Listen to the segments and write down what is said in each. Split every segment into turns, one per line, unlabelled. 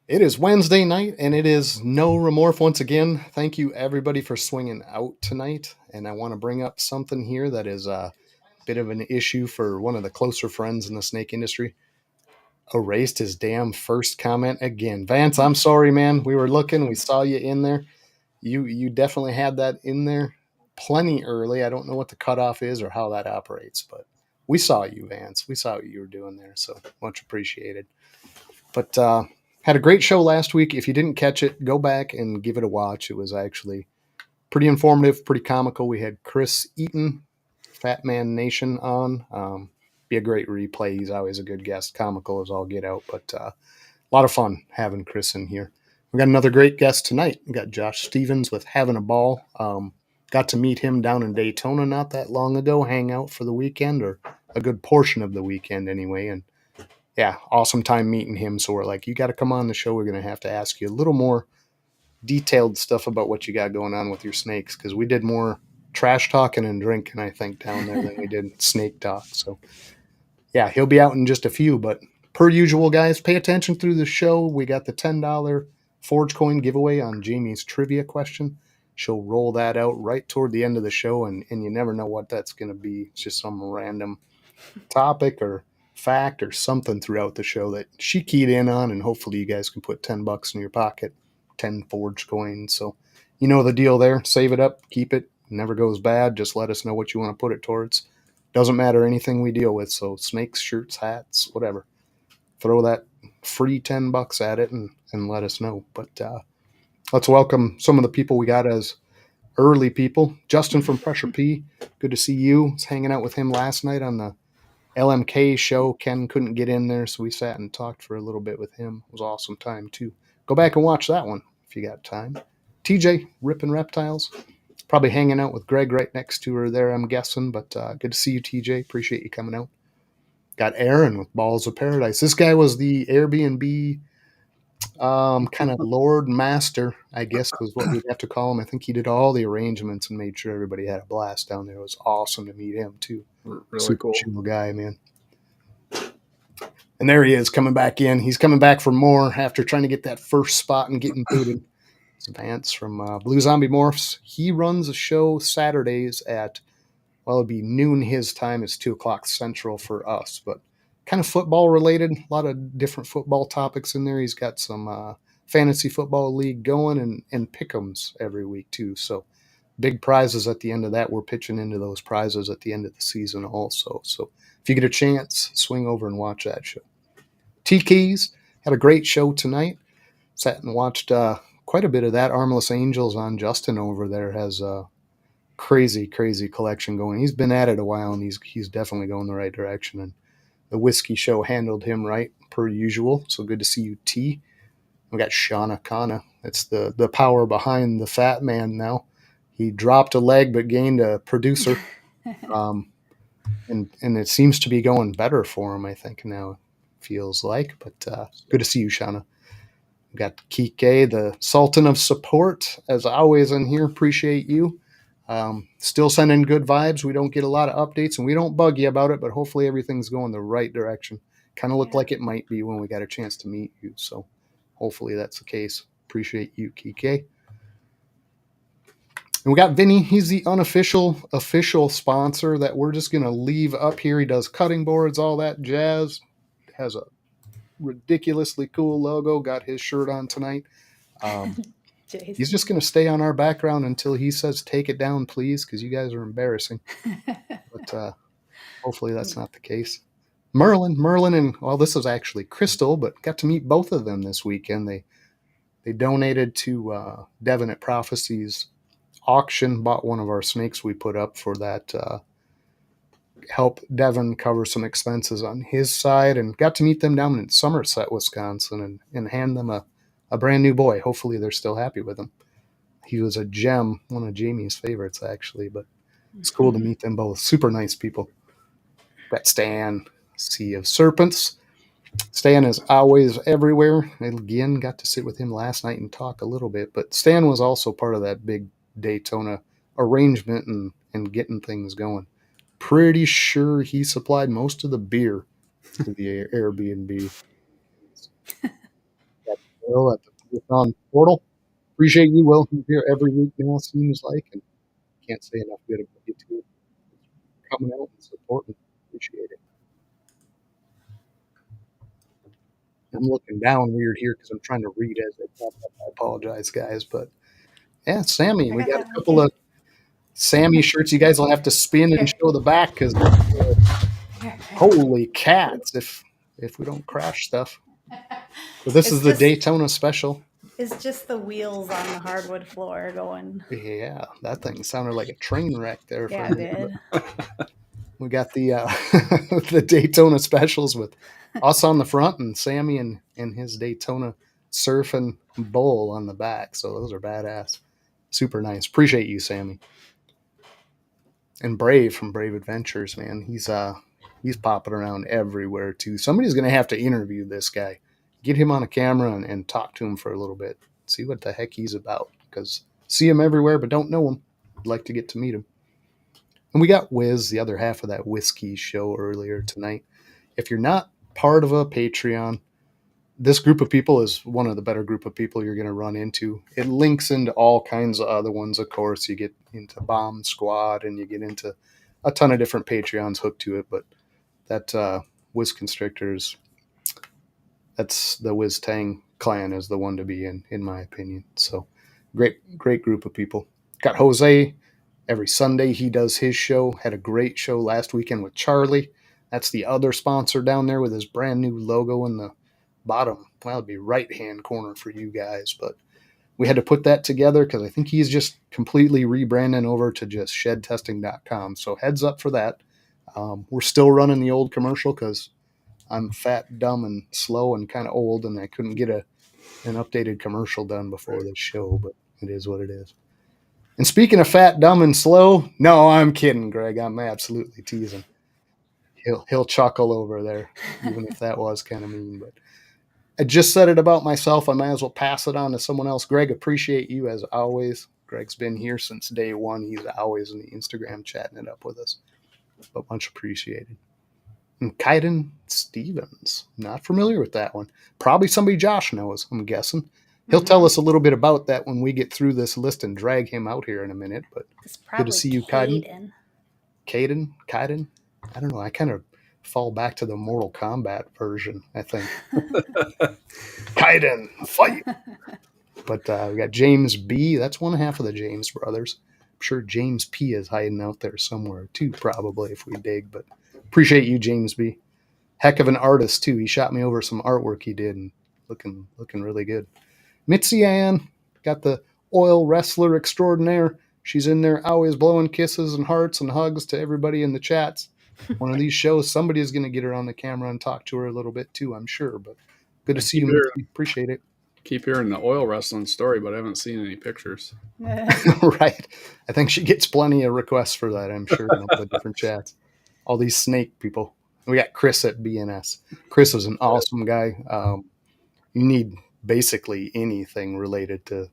It is Wednesday night, and it is no remorse once again. Thank you, everybody, for swinging out tonight. And I want to bring up something here that is a bit of an issue for one of the closer friends in the snake industry. Erased his damn first comment again. Vance, I'm sorry, man. We were looking, we saw you in there. You definitely had that in there plenty early. I don't know what the cutoff is or how that operates, but we saw you, Vance. We saw what you were doing there, so much appreciated. But had a great show last week. If you didn't catch it, go back and give it a watch. It was actually pretty informative, pretty comical. We had Chris Eaton, Fat Man Nation, on. Be a great replay. He's always a good guest, comical as all get out, but a lot of fun having Chris in here. We got another great guest tonight. We got Josh Stevens with Having a Ball. Got to meet him down in Daytona not that long ago, hang out for the weekend, or a good portion of the weekend anyway, and yeah, awesome time meeting him. So we're like, you got to come on the show. We're going to have to ask you a little more detailed stuff about what you got going on with your snakes, because we did more trash talking and drinking, I think, down there than we did snake talk. So yeah, he'll be out in just a few. But per usual, guys, pay attention through the show. We got the $10 Forge coin giveaway on Jamie's trivia question. She'll roll that out right toward the end of the show, and you never know what that's going to be. It's just some random topic or fact or something throughout the show that she keyed in on, and hopefully you guys can put $10 in your pocket, 10 Forge coins. So you know the deal there. Save it up, keep it. Never goes bad. Just let us know what you want to put it towards. Doesn't matter anything we deal with. So snakes, shirts, hats, whatever. Throw that free $10 at it and let us know. But let's welcome some of the people we got as early people. Justin from Pressure P. Good to see you. I was hanging out with him last night on the LMK show. Ken couldn't get in there, so we sat and talked for a little bit with him. It was an awesome time too. Go back and watch that one if you got time. TJ, Ripping Reptiles, probably hanging out with Greg right next to her there, I'm guessing. But good to see you, TJ. Appreciate you coming out. Got Aaron with Balls of Paradise. This guy was the Airbnb kind of Lord Master, I guess was what we'd have to call him. I think he did all the arrangements and made sure everybody had a blast down there. It was awesome to meet him too.
Really
Super
cool.
chill guy, man. And there he is coming back in. He's coming back for more after trying to get that first spot and getting booted. It's Vance from Blue Zombie Morphs. He runs a show Saturdays at, well, it'd be noon his time. It's 2 o'clock Central for us, but kind of football related. A lot of different football topics in there. He's got some fantasy football league going and pick'ems every week too. So big prizes at the end of that. We're pitching into those prizes at the end of the season also. So if you get a chance, swing over and watch that show. T Keys had a great show tonight. Sat and watched quite a bit of that. Armless Angels on Justin over there has a crazy, crazy collection going. He's been at it a while, and he's definitely going the right direction. And the whiskey show handled him right per usual. So good to see you, T. We got Shauna Kana. It's the power behind the fat man now. He dropped a leg but gained a producer. And it seems to be going better for him, I think, now, feels like. But good to see you, Shauna. We got Kike, the Sultan of Support, as always in here. Appreciate you. Still sending good vibes. We don't get a lot of updates, and we don't bug you about it, but hopefully everything's going the right direction. Kind of looked like it might be when we got a chance to meet you. So hopefully that's the case. Appreciate you, Kike. And we got Vinny. He's the unofficial official sponsor that we're just going to leave up here. He does cutting boards, all that jazz. Has a ridiculously cool logo. Got his shirt on tonight. He's just going to stay on our background until he says, take it down, please, because you guys are embarrassing. But hopefully that's not the case. Merlin, and, well, this was actually Crystal, but got to meet both of them this weekend. They donated to Devin at Prophecy's auction, bought one of our snakes we put up for that, help Devin cover some expenses on his side, and got to meet them down in Somerset, Wisconsin, and hand them a brand new boy. Hopefully they're still happy with him. He was a gem, one of Jamie's favorites, actually, but it's cool to meet them both. Super nice people. Got Stan, Sea of Serpents. Stan is always everywhere. Again, got to sit with him last night and talk a little bit, but Stan was also part of that big Daytona arrangement and getting things going. Pretty sure he supplied most of the beer to the Airbnb. Will at the on portal. Appreciate you, Will. You're here every week now, seems like, and can't say enough good about you too. Coming out and supporting. Appreciate it. I'm looking down weird here because I'm trying to read as they pop up. I apologize, guys, but yeah, Sammy,
I
we
got
got a
that one
couple
too.
of Sammy shirts. You guys will have to spin and
Here.
show the back because
Here.
holy cats! If we don't crash stuff. So this is the Daytona special.
It's just the wheels on the hardwood floor going.
Yeah, that thing sounded like a train wreck there for
Yeah,
a
it
minute.
did.
We got the the Daytona specials with us on the front and Sammy and his Daytona surfing bowl on the back. So those are badass. Super nice. Appreciate you, Sammy. And Brave from Brave Adventures, man. He's popping around everywhere too. Somebody's gonna have to interview this guy. Get him on a camera and talk to him for a little bit. See what the heck he's about. Because see him everywhere but don't know him. I'd like to get to meet him. And we got Wiz, the other half of that whiskey show earlier tonight. If you're not part of a Patreon, this group of people is one of the better group of people you're going to run into. It links into all kinds of other ones, of course. You get into Bomb Squad and you get into a ton of different Patreons hooked to it. But that Wiz Constrictors, that's the Wiz Tang clan is the one to be in my opinion. So great group of people. Got Jose every Sunday. He does his show. Had a great show last weekend with Charlie. That's the other sponsor down there with his brand new logo in the bottom. Well, it'd be right hand corner for you guys, but we had to put that together because I think he's just completely rebranding over to just shedtesting.com. So heads up for that. We're still running the old commercial because I'm fat, dumb, and slow and kind of old, and I couldn't get an updated commercial done before this show, but it is what it is. And speaking of fat, dumb, and slow, no, I'm kidding, Greg. I'm absolutely teasing. He'll chuckle over there, even if that was kind of mean. But I just said it about myself. I might as well pass it on to someone else. Greg, appreciate you as always. Greg's been here since day one. He's always in the Instagram chatting it up with us. But much appreciated. And Kaiden Stevens. Not familiar with that one. Probably somebody Josh knows, I'm guessing. He'll tell us a little bit about that when we get through this list and drag him out here in a minute. But
It's
good to
probably
see you, Kaiden.
Caden.
Kaiden? I don't know. I kind of fall back to the Mortal Kombat version, I think. Kaiden, fight! But we got James B. That's one half of the James brothers. I'm sure James P is hiding out there somewhere too, probably if we dig. But appreciate you, James B. Heck of an artist too. He shot me over some artwork he did, and looking really good. Mitzi Ann got the oil wrestler extraordinaire. She's in there always blowing kisses and hearts and hugs to everybody in the chats. One of these shows, somebody is going to get her on the camera and talk to her a little bit too, I'm sure. But good to see you, Mitzi. Appreciate it.
Keep hearing the oil wrestling story, but I haven't seen any pictures.
Right. I think she gets plenty of requests for that, I'm sure, in all the different chats. All these snake people. We got Chris at BNS. Chris is an awesome guy. You need basically anything related to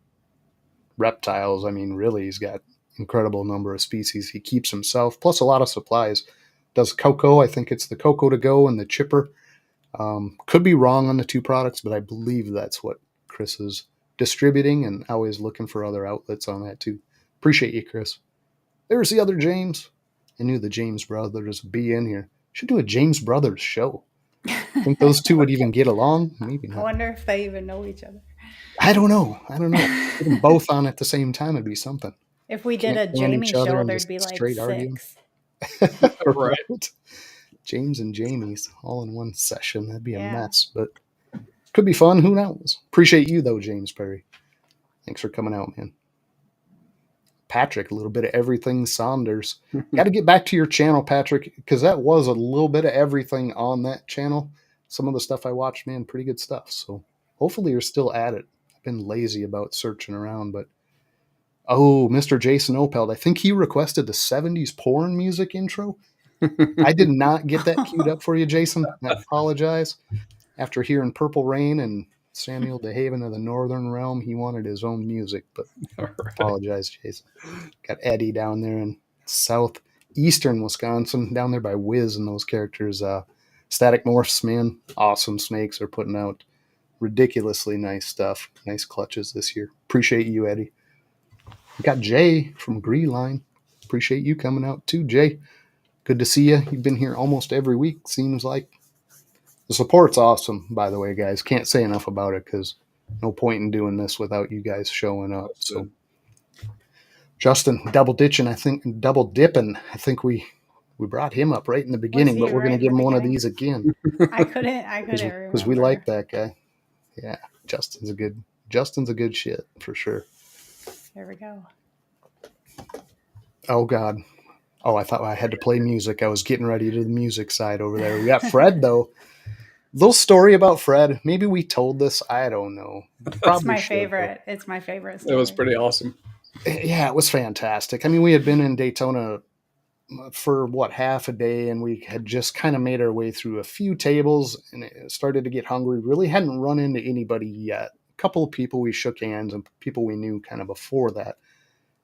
reptiles. I mean, really, he's got incredible number of species. He keeps himself, plus a lot of supplies. Does cocoa. I think it's the cocoa to go and the chipper. Could be wrong on the two products, but I believe that's what Chris is distributing and always looking for other outlets on that too. Appreciate you, Chris. There's the other James. I knew the James brothers would be in here. Should do a James Brothers show. Think those two would even get along? Maybe
I
not.
wonder if they even know each other.
I don't know. Get them both on at the same time would be something.
If we
Can't
did a
stand
Jamie
each other
show,
and
there'd
just
be like
straight arguing.
6.
Right. James and Jamie's all in one session. That'd be a
Yeah.
mess, but could be fun. Who knows? Appreciate you though, James Perry. Thanks for coming out, man. Patrick, a little bit of everything Saunders. Got to get back to your channel, Patrick, because that was a little bit of everything on that channel. Some of the stuff I watched, man, pretty good stuff. So hopefully you're still at it. I've been lazy about searching around, but oh, Mr. Jason Opeld, I think he requested the 70s porn music intro. I did not get that queued up for you, Jason. I apologize. After hearing Purple Rain and Samuel DeHaven of the Northern Realm, he wanted his own music, but apologize, Jason. Got Eddie down there in southeastern Wisconsin, down there by Wiz and those characters. Static Morphs, man, awesome snakes are putting out ridiculously nice stuff. Nice clutches this year. Appreciate you, Eddie. We got Jay from Green Line. Appreciate you coming out too, Jay. Good to see you. You've been here almost every week, seems like. The support's awesome, by the way, guys. Can't say enough about it because no point in doing this without you guys showing up.
That's
So,
good.
Justin, double dipping. I think we brought him up right in the beginning,
he
but we're
right
going
in
to give
the
him one of
beginning?
these again
I couldn't
because we
remember.
like that guy. Yeah, Justin's a good shit for sure.
There we go.
Oh God. Oh, I thought I had to play music. I was getting ready to the music side over there. We got Fred though. Little story about Fred. Maybe we told this. I don't know.
It's
Probably
my
should, though.
favorite. It's my favorite
It was
story.
pretty awesome.
Yeah, it was fantastic. I mean, we had been in Daytona for half a day, and we had just kind of made our way through a few tables and it started to get hungry. Really hadn't run into anybody yet. A couple of people we shook hands and people we knew kind of before that.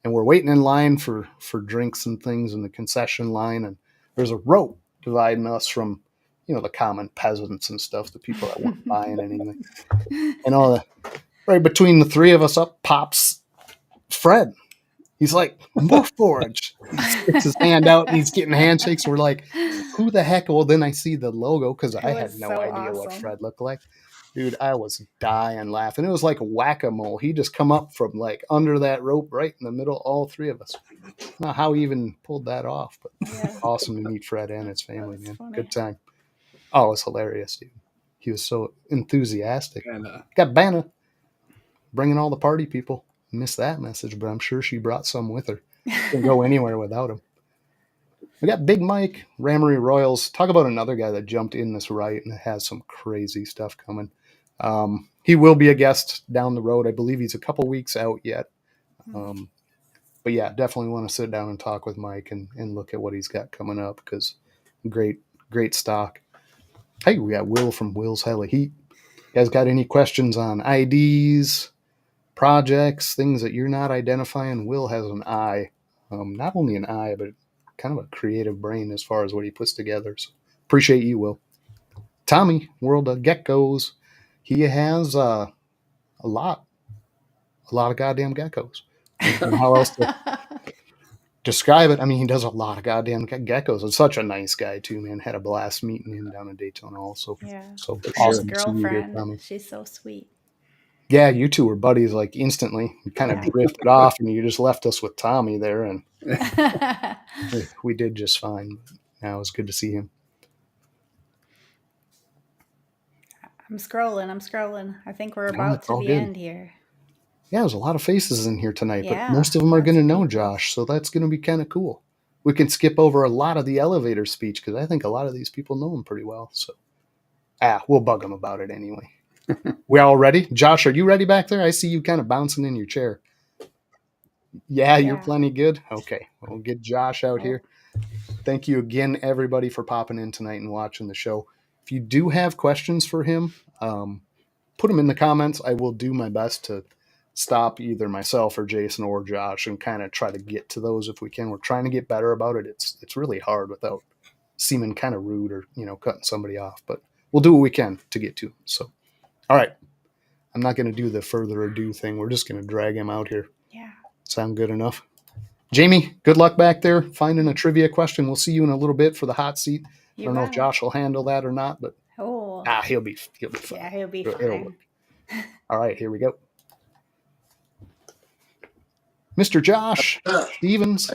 And we're waiting in line for drinks and things in the concession line, and there's a rope dividing us from the common peasants and stuff, the people that weren't buying anything. And all the right between the three of us up pops Fred. He's like, Morph Forge. He sticks his hand out and he's getting handshakes. We're like, who the heck? Well, then I see the logo because I had no idea what Fred looked like. Dude, I was dying laughing. It was like whack-a-mole. He just come up from like under that rope right in the middle, all three of us. I don't know how he even pulled that off, but awesome to meet Fred and his family, man.
Funny.
Good time. Oh, it was hilarious, dude. He was so enthusiastic.
And
Got Banna bringing all the party people. Missed that message, but I'm sure she brought some with her. Couldn't go anywhere without him. We got Big Mike, Ramery Royals. Talk about another guy that jumped in this right and has some crazy stuff coming. He will be a guest down the road. I believe he's a couple weeks out yet. But yeah, definitely want to sit down and talk with Mike and look at what he's got coming up because great stock. Hey, we got Will from Will's Hella Heat. You guys got any questions on IDs, projects, things that you're not identifying? Will has an eye. Not only an eye, but kind of a creative brain as far as what he puts together. So appreciate you, Will. Tommy, World of Geckos. He has a lot of goddamn geckos. I don't know how else to describe it. I mean, he does a lot of goddamn geckos. He's such a nice guy too, man. Had a blast meeting him down in Daytona also.
Yeah.
So
His
awesome to see you here,
girlfriend.
Tommy.
She's so sweet.
Yeah, you two were buddies like instantly. You kind of drifted off and you just left us with Tommy there, and we did just fine. Now it was good to see him.
I'm scrolling. I think we're about to the end here.
Yeah, there's a lot of faces in here tonight,
Yeah,
but most of them are going to know
people.
Josh, so that's going to be kind of cool. We can skip over a lot of the elevator speech because I think a lot of these people know him pretty well. So, we'll bug them about it anyway. We all ready? Josh, are you ready back there? I see you kind of bouncing in your chair. Yeah, you're plenty good? Okay, we'll get Josh out here. Thank you again, everybody, for popping in tonight and watching the show. If you do have questions for him, put them in the comments. I will do my best to stop either myself or Jason or Josh and kind of try to get to those if we can. We're trying to get better about it. It's really hard without seeming kind of rude or cutting somebody off, but we'll do what we can to get to them. So, all right, I'm not going to do the further ado thing. We're just going to drag him out here.
Yeah.
Sound good enough? Jamie, good luck back there finding a trivia question. We'll see you in a little bit for the hot seat. I don't know if Josh will handle that or not, but he'll be fine.
Yeah, he'll be fine.
It'll work. All right, here we go. Mr. Josh Stevens,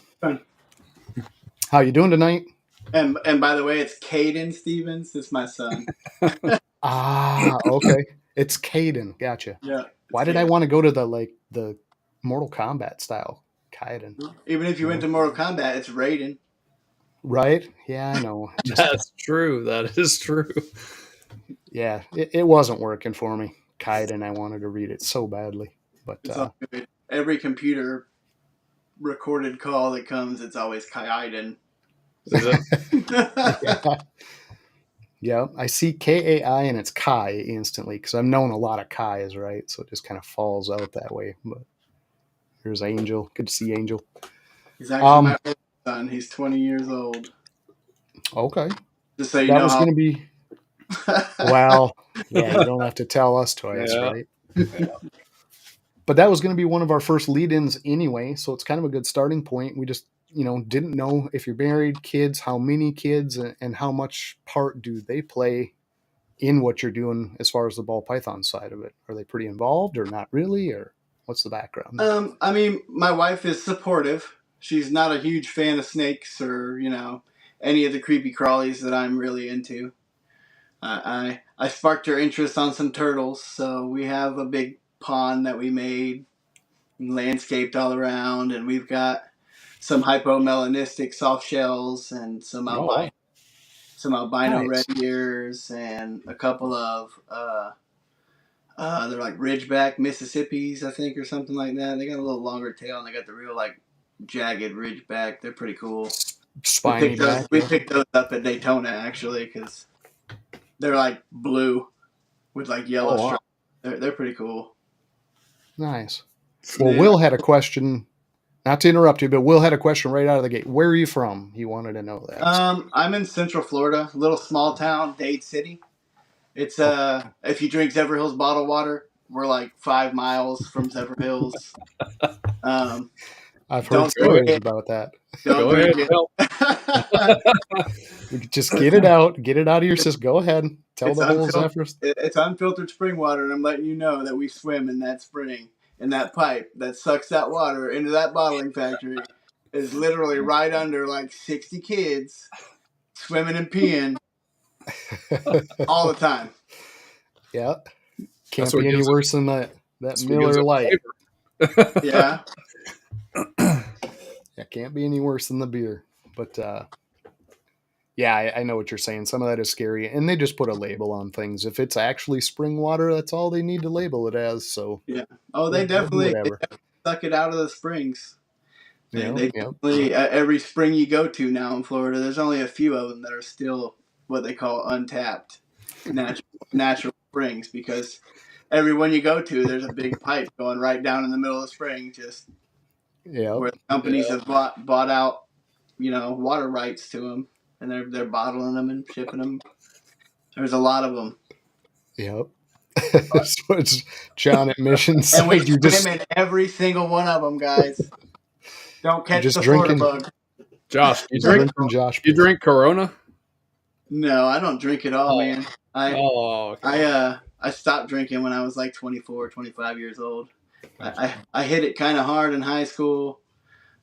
how you doing tonight?
And by the way, it's Caden Stevens. It's my son.
Okay. It's Caden. Gotcha.
Yeah.
Why did I want to go to the Mortal Kombat style? Caden.
Even if you went to Mortal Kombat, it's Raiden.
Right? Yeah, I know.
That's true. That is true.
Yeah, it wasn't working for me. Caden, I wanted to read it so badly. But
it's all good. Every computer recorded call that comes, it's always Kaiden.
Yeah, I see Kai and it's Kai instantly because I've known a lot of Kais, right? So it just kind of falls out that way. But here's Angel. Good to see Angel.
He's actually my oldest son. He's 20 years old.
Okay.
Just so you
that
know
was
how...
going to be. Well, Yeah, you don't have to tell us twice,
Yeah.
right? But that was going to be one of our first lead-ins anyway, so it's kind of a good starting point. We just, didn't know if you're married, kids, how many kids, and how much part do they play in what you're doing as far as the ball python side of it. Are they pretty involved or not really, or what's the background?
I mean, my wife is supportive. She's not a huge fan of snakes or any of the creepy crawlies that I'm really into. I sparked her interest on some turtles, so we have a big pond that we made, landscaped all around, and we've got some hypomelanistic soft shells and some albino
Nice.
red ears and a couple of they're like Ridgeback Mississippis, I think, or something like that. They got a little longer tail and they got the real like jagged Ridgeback. They're pretty cool.
Spiny back.
We picked those up at Daytona actually because they're like blue with like yellow stripes. They're pretty cool.
Nice. Well,
Yeah.
Will had a question. Not to interrupt you, but Will had a question right out of the gate. Where are you from? He wanted to know that.
I'm in Central Florida, a little small town, Dade City. It's if you drink Zephyr Hills bottled water, we're like 5 miles from Zephyr Hills.
I've heard
Don't
stories about that.
Don't
Go ahead,
drink
Bill.
Just get it out. Get it out of your system. Go ahead. Tell
It's
the whole
unfiltered.
Zephyrs.
It's unfiltered spring water, and I'm letting you know that we swim in that spring. And that pipe that sucks that water into that bottling factory is literally right under like 60 kids swimming and peeing all the time.
Yeah. Can't
That's what
be any
gives it-
worse than that
That's what
Miller
gives it
Lite.
flavor.
Yeah.
Yeah, can't be any worse than the beer. But yeah, I know what you're saying. Some of that is scary, and they just put a label on things. If it's actually spring water, that's all they need to label it as. So
Yeah. Oh,
they do whatever.
suck it out of the springs. They
Yeah.
definitely, every spring you go to now in Florida, there's only a few of them that are still what they call untapped natural springs because every one you go to, there's a big pipe going right down in the middle of the spring, just where the companies have bought out, water rights to them, and they're bottling them and shipping them. There's a lot of them.
Yep. So it's John at Mission
And we
said you
swim
just
in every single one of them, guys. Don't catch
just
the Florida
drinking.
bug.
Josh, you
just
drink?
drinking Josh.
You drink Corona?
No, I don't drink at all, man.
Okay.
I stopped drinking when I was like 24, 25 years old. I hit it kind of hard in high school,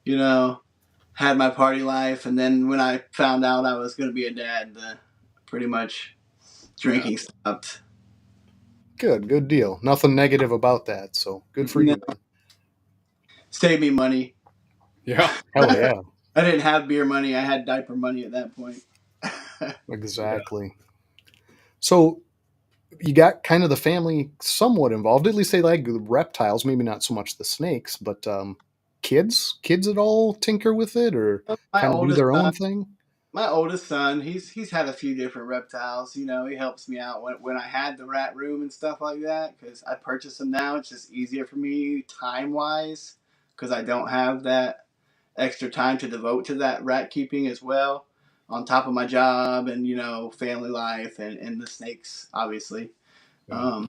had my party life, and then when I found out I was going to be a dad, pretty much drinking stopped.
Good deal. Nothing negative about that. So good for you. Man.
Saved me money.
Yeah.
Hell yeah.
I didn't have beer money. I had diaper money at that point.
Exactly. So you got kind of the family somewhat involved. At least they like the reptiles, maybe not so much the snakes, but kids at all tinker with it or kind of do their own thing?
My oldest son, he's had a few different reptiles. He helps me out when I had the rat room and stuff like that because I purchased them now. It's just easier for me time-wise because I don't have that extra time to devote to that rat keeping as well on top of my job and, family life and the snakes, obviously. Yeah.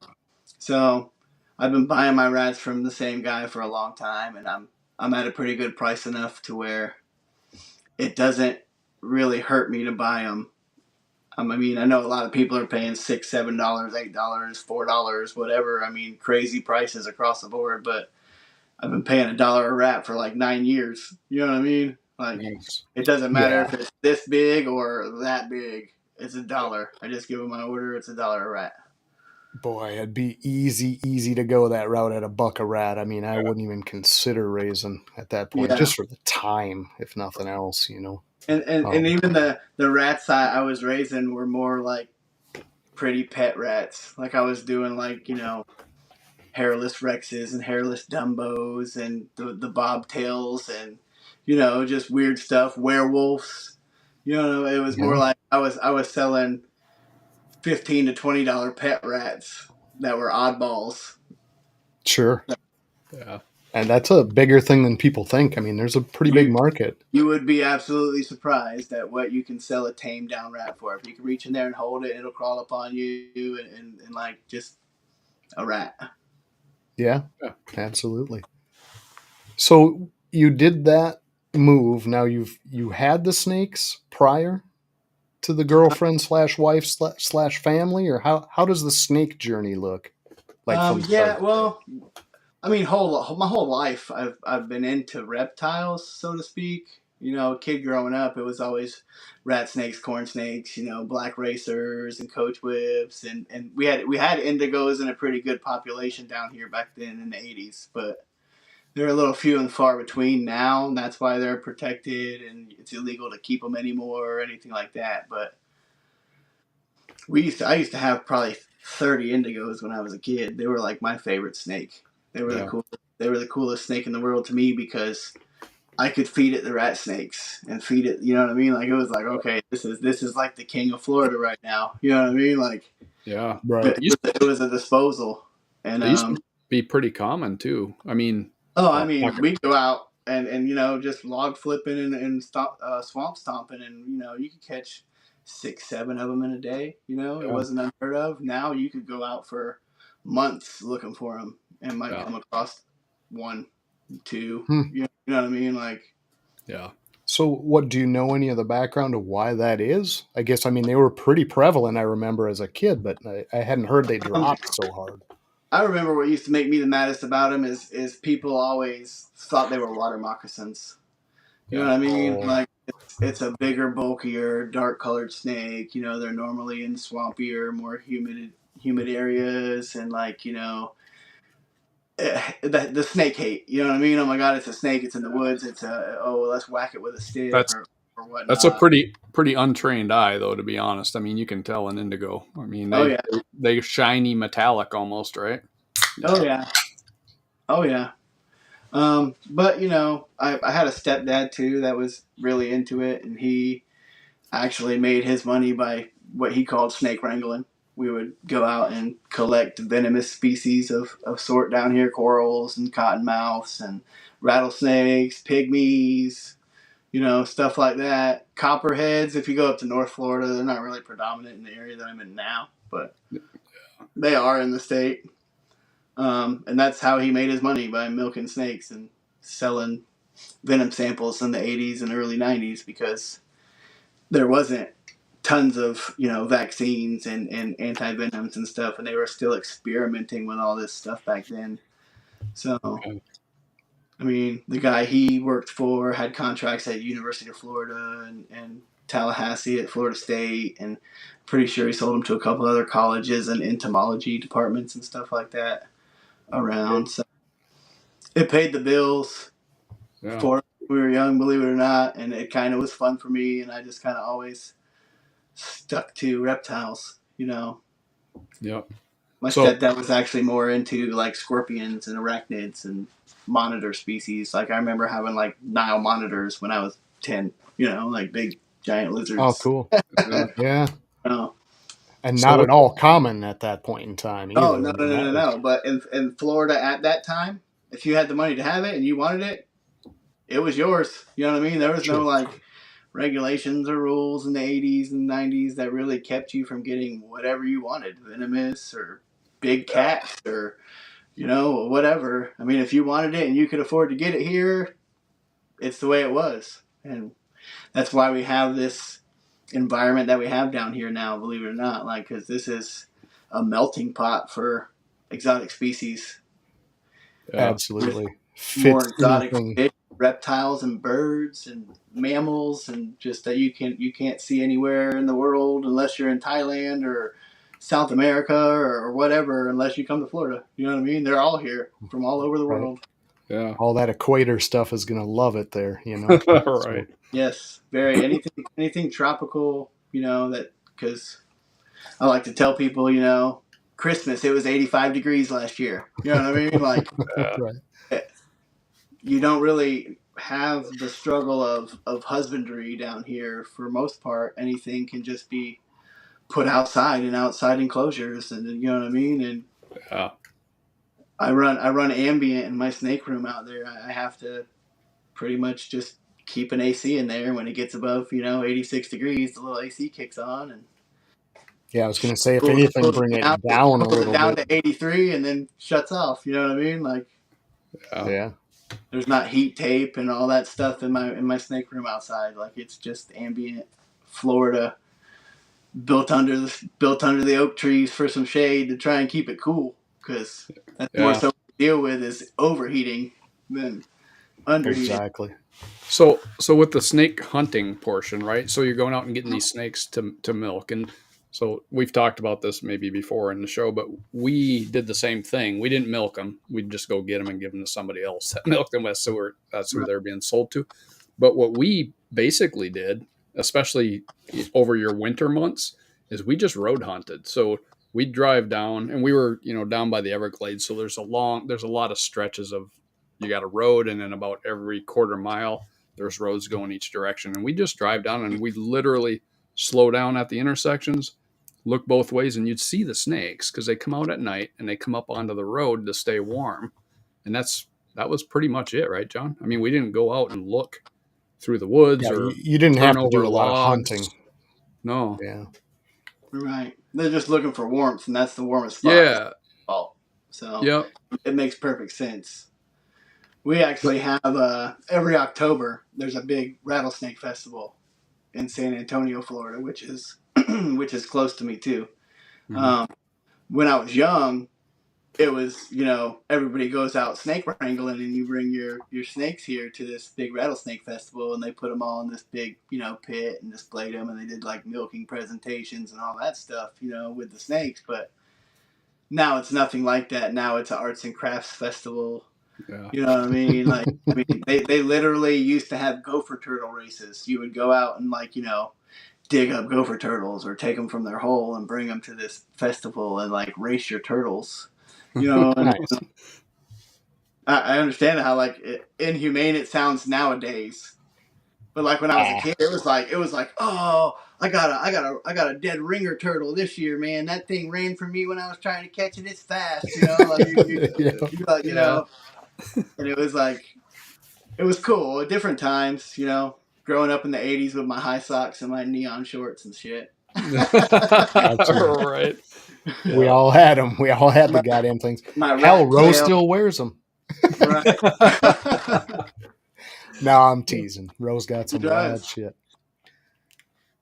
So I've been buying my rats from the same guy for a long time, and I'm at a pretty good price enough to where it doesn't really hurt me to buy them. I mean, I know a lot of people are paying $6, $7, $8, $4, whatever. I mean, crazy prices across the board, but I've been paying $1 a rat for like 9 years. You know what I mean? Like, It doesn't matter if it's this big or that big. It's $1. I just give them my order. It's $1 a rat.
Boy, it'd be easy to go that route at $1 a rat. I mean, I wouldn't even consider raising at that point, just for the time, if nothing else,
And even the rats I was raising were more like pretty pet rats. Like I was doing like, hairless Rexes and hairless Dumbos and the bobtails and, just weird stuff, werewolves. It was more like I was selling $15 to $20 pet rats that were oddballs.
Sure.
Yeah.
And that's a bigger thing than people think. I mean, there's a pretty big market.
You would be absolutely surprised at what you can sell a tame down rat for. If you can reach in there and hold it, it'll crawl up on you and like just a rat.
Yeah, absolutely. So you did that move. Now you had the snakes prior to the girlfriend slash wife slash family, or how does the snake journey look like from
Yeah,
start?
well, I mean, my whole life I've been into reptiles, so to speak. You know, kid growing up, it was always rat snakes, corn snakes, you know, black racers and coach whips, and we had indigos in a pretty good population down here back then in the 80s, but they're a little few and far between now, and that's why they're protected and it's illegal to keep them anymore or anything like that. But I used to have probably 30 indigos when I was a kid. They were like my favorite snake. They were
Yeah.
they were the coolest snake in the world to me because I could feed it the rat snakes and feed it. You know what I mean? Like it was like, okay, this is like the king of Florida right now. You know what I mean? Like
Yeah.
Right.
it was a disposal, and
They used to be pretty common too. I mean,
oh, I mean, we go out and you know just log flipping and swamp stomping, and you know you could catch 6, 7 of them in a day. You know, it
Yeah.
wasn't unheard of. Now you could go out for months looking for them and might come across one, two. You know what I mean? Like,
yeah.
So what do you know any of the background of why that is? I guess I mean they were pretty prevalent. I remember as a kid, but I hadn't heard they dropped so hard.
I remember what used to make me the maddest about them is people always thought they were water moccasins. You know what I mean?
Oh.
Like it's a bigger, bulkier, dark colored snake. You know, they're normally in swampier, more humid areas, and like you know, the snake hate. You know what I mean? Oh my god, it's a snake. It's in the woods. It's a let's whack it with a stick
That's
or
that's a
whatnot.
pretty untrained eye though, to be honest. I mean, you can tell an indigo. I mean,
Oh yeah.
they shiny metallic almost, right?
Oh yeah. Oh yeah. But you know, I had a stepdad too that was really into it, and he actually made his money by what he called snake wrangling. We would go out and collect venomous species of sort down here, corals and cottonmouths and rattlesnakes, pygmies, you know, stuff like that. Copperheads, if you go up to North Florida, they're not really predominant in the area that I'm in now, but they are in the state. And that's how he made his money, by milking snakes and selling venom samples in the 80s and early 90s, because there wasn't tons of vaccines and anti-venoms and stuff, and they were still experimenting with all this stuff back then. So I mean, the guy he worked for had contracts at University of Florida and Tallahassee at Florida State, and pretty sure he sold them to a couple other colleges and entomology departments and stuff like that around. So it paid the bills for us when we were young, believe it or not, and it kind of was fun for me, and I just kind of always stuck to reptiles, you know.
Yep.
My stepdad was actually more into like scorpions and arachnids and monitor species. Like I remember having like Nile monitors when I was 10, you know, like big giant lizards.
Oh, cool. Yeah.
Oh.
And not at all common at that point in time either.
Oh, no. But in Florida at that time, if you had the money to have it and you wanted it, it was yours. You know what I mean? There was no like regulations or rules in the 80s and 90s that really kept you from getting whatever you wanted, venomous or big cats or, you know, whatever. I mean, if you wanted it and you could afford to get it here, it's the way it was. And that's why we have this environment that we have down here now, believe it or not, like, because this is a melting pot for exotic species.
Absolutely.
More exotic fish, reptiles and birds and mammals, and just that you can't see anywhere in the world unless you're in Thailand or South America or whatever, unless you come to Florida. You know what I mean? They're all here from all over the world.
Yeah.
All that equator stuff is going to love it there, you know.
Right.
So, yes, very anything tropical, you know, that, because I like to tell people, you know, Christmas, it was 85 degrees last year. You know what I mean? Like, you don't really have the struggle of husbandry down here. For most part, anything can just be put outside in outside enclosures, and you know what I mean. And I run ambient in my snake room out there. I have to pretty much just keep an AC in there. When it gets above 86 degrees, the little AC kicks on and
Yeah, I was going to say, if
cools,
anything,
cools
bring
it
it
down,
down a
cools it
little
down
bit.
to 83 and then shuts off. You know what I mean? Like
Yeah.
there's not heat tape and all that stuff in my snake room outside. Like it's just ambient Florida built under the oak trees for some shade to try and keep it cool because that's more
Yeah.
so what we deal with is overheating than underheating.
Exactly.
So with the snake hunting portion, right? So you're going out and getting these snakes to milk, and so we've talked about this maybe before in the show, but we did the same thing. We didn't milk them; we'd just go get them and give them to somebody else that milked them. That's who
Right.
they're being sold to. But what we basically did, especially over your winter months, is we just road hunted. So we'd drive down, and we were down by the Everglades. So there's a lot of stretches of you got a road, and then about every quarter mile there's roads going each direction, and we just drive down and we literally slow down at the intersections, look both ways, and you'd see the snakes because they come out at night and they come up onto the road to stay warm, and that was pretty much it, right, John? I mean, we didn't go out and look through the woods
Yeah,
or
you didn't
turn
have to do
over
a lot of
logs.
hunting.
No.
Yeah.
Right. They're just looking for warmth, and that's the warmest spot.
Yeah.
So
Yep.
it makes perfect sense. We actually have every October there's a big rattlesnake festival in San Antonio, Florida, which is which is close to me too.
Mm-hmm.
When I was young, it was everybody goes out snake wrangling and you bring your snakes here to this big rattlesnake festival and they put them all in this big pit and displayed them and they did like milking presentations and all that stuff with the snakes. But now it's nothing like that. Now it's an arts and crafts festival.
Yeah.
You know what I mean? Like, they literally used to have gopher turtle races. You would go out and dig up gopher turtles or take them from their hole and bring them to this festival and like race your turtles. And
Nice.
I understand how inhumane it sounds nowadays, but like when I was a kid, it was like, oh, I got a dead ringer turtle this year, man. That thing ran from me when I was trying to catch it. It's fast, like
Yeah.
Yeah.
and it was like it was cool. At different times, growing up in the '80s with my high socks and my neon shorts and shit.
Right.
We all had them. We all had the goddamn things.
My
Hell,
rat
Rose
tail.
still wears them.
Right.
No, I'm teasing. Rose got some wild shit.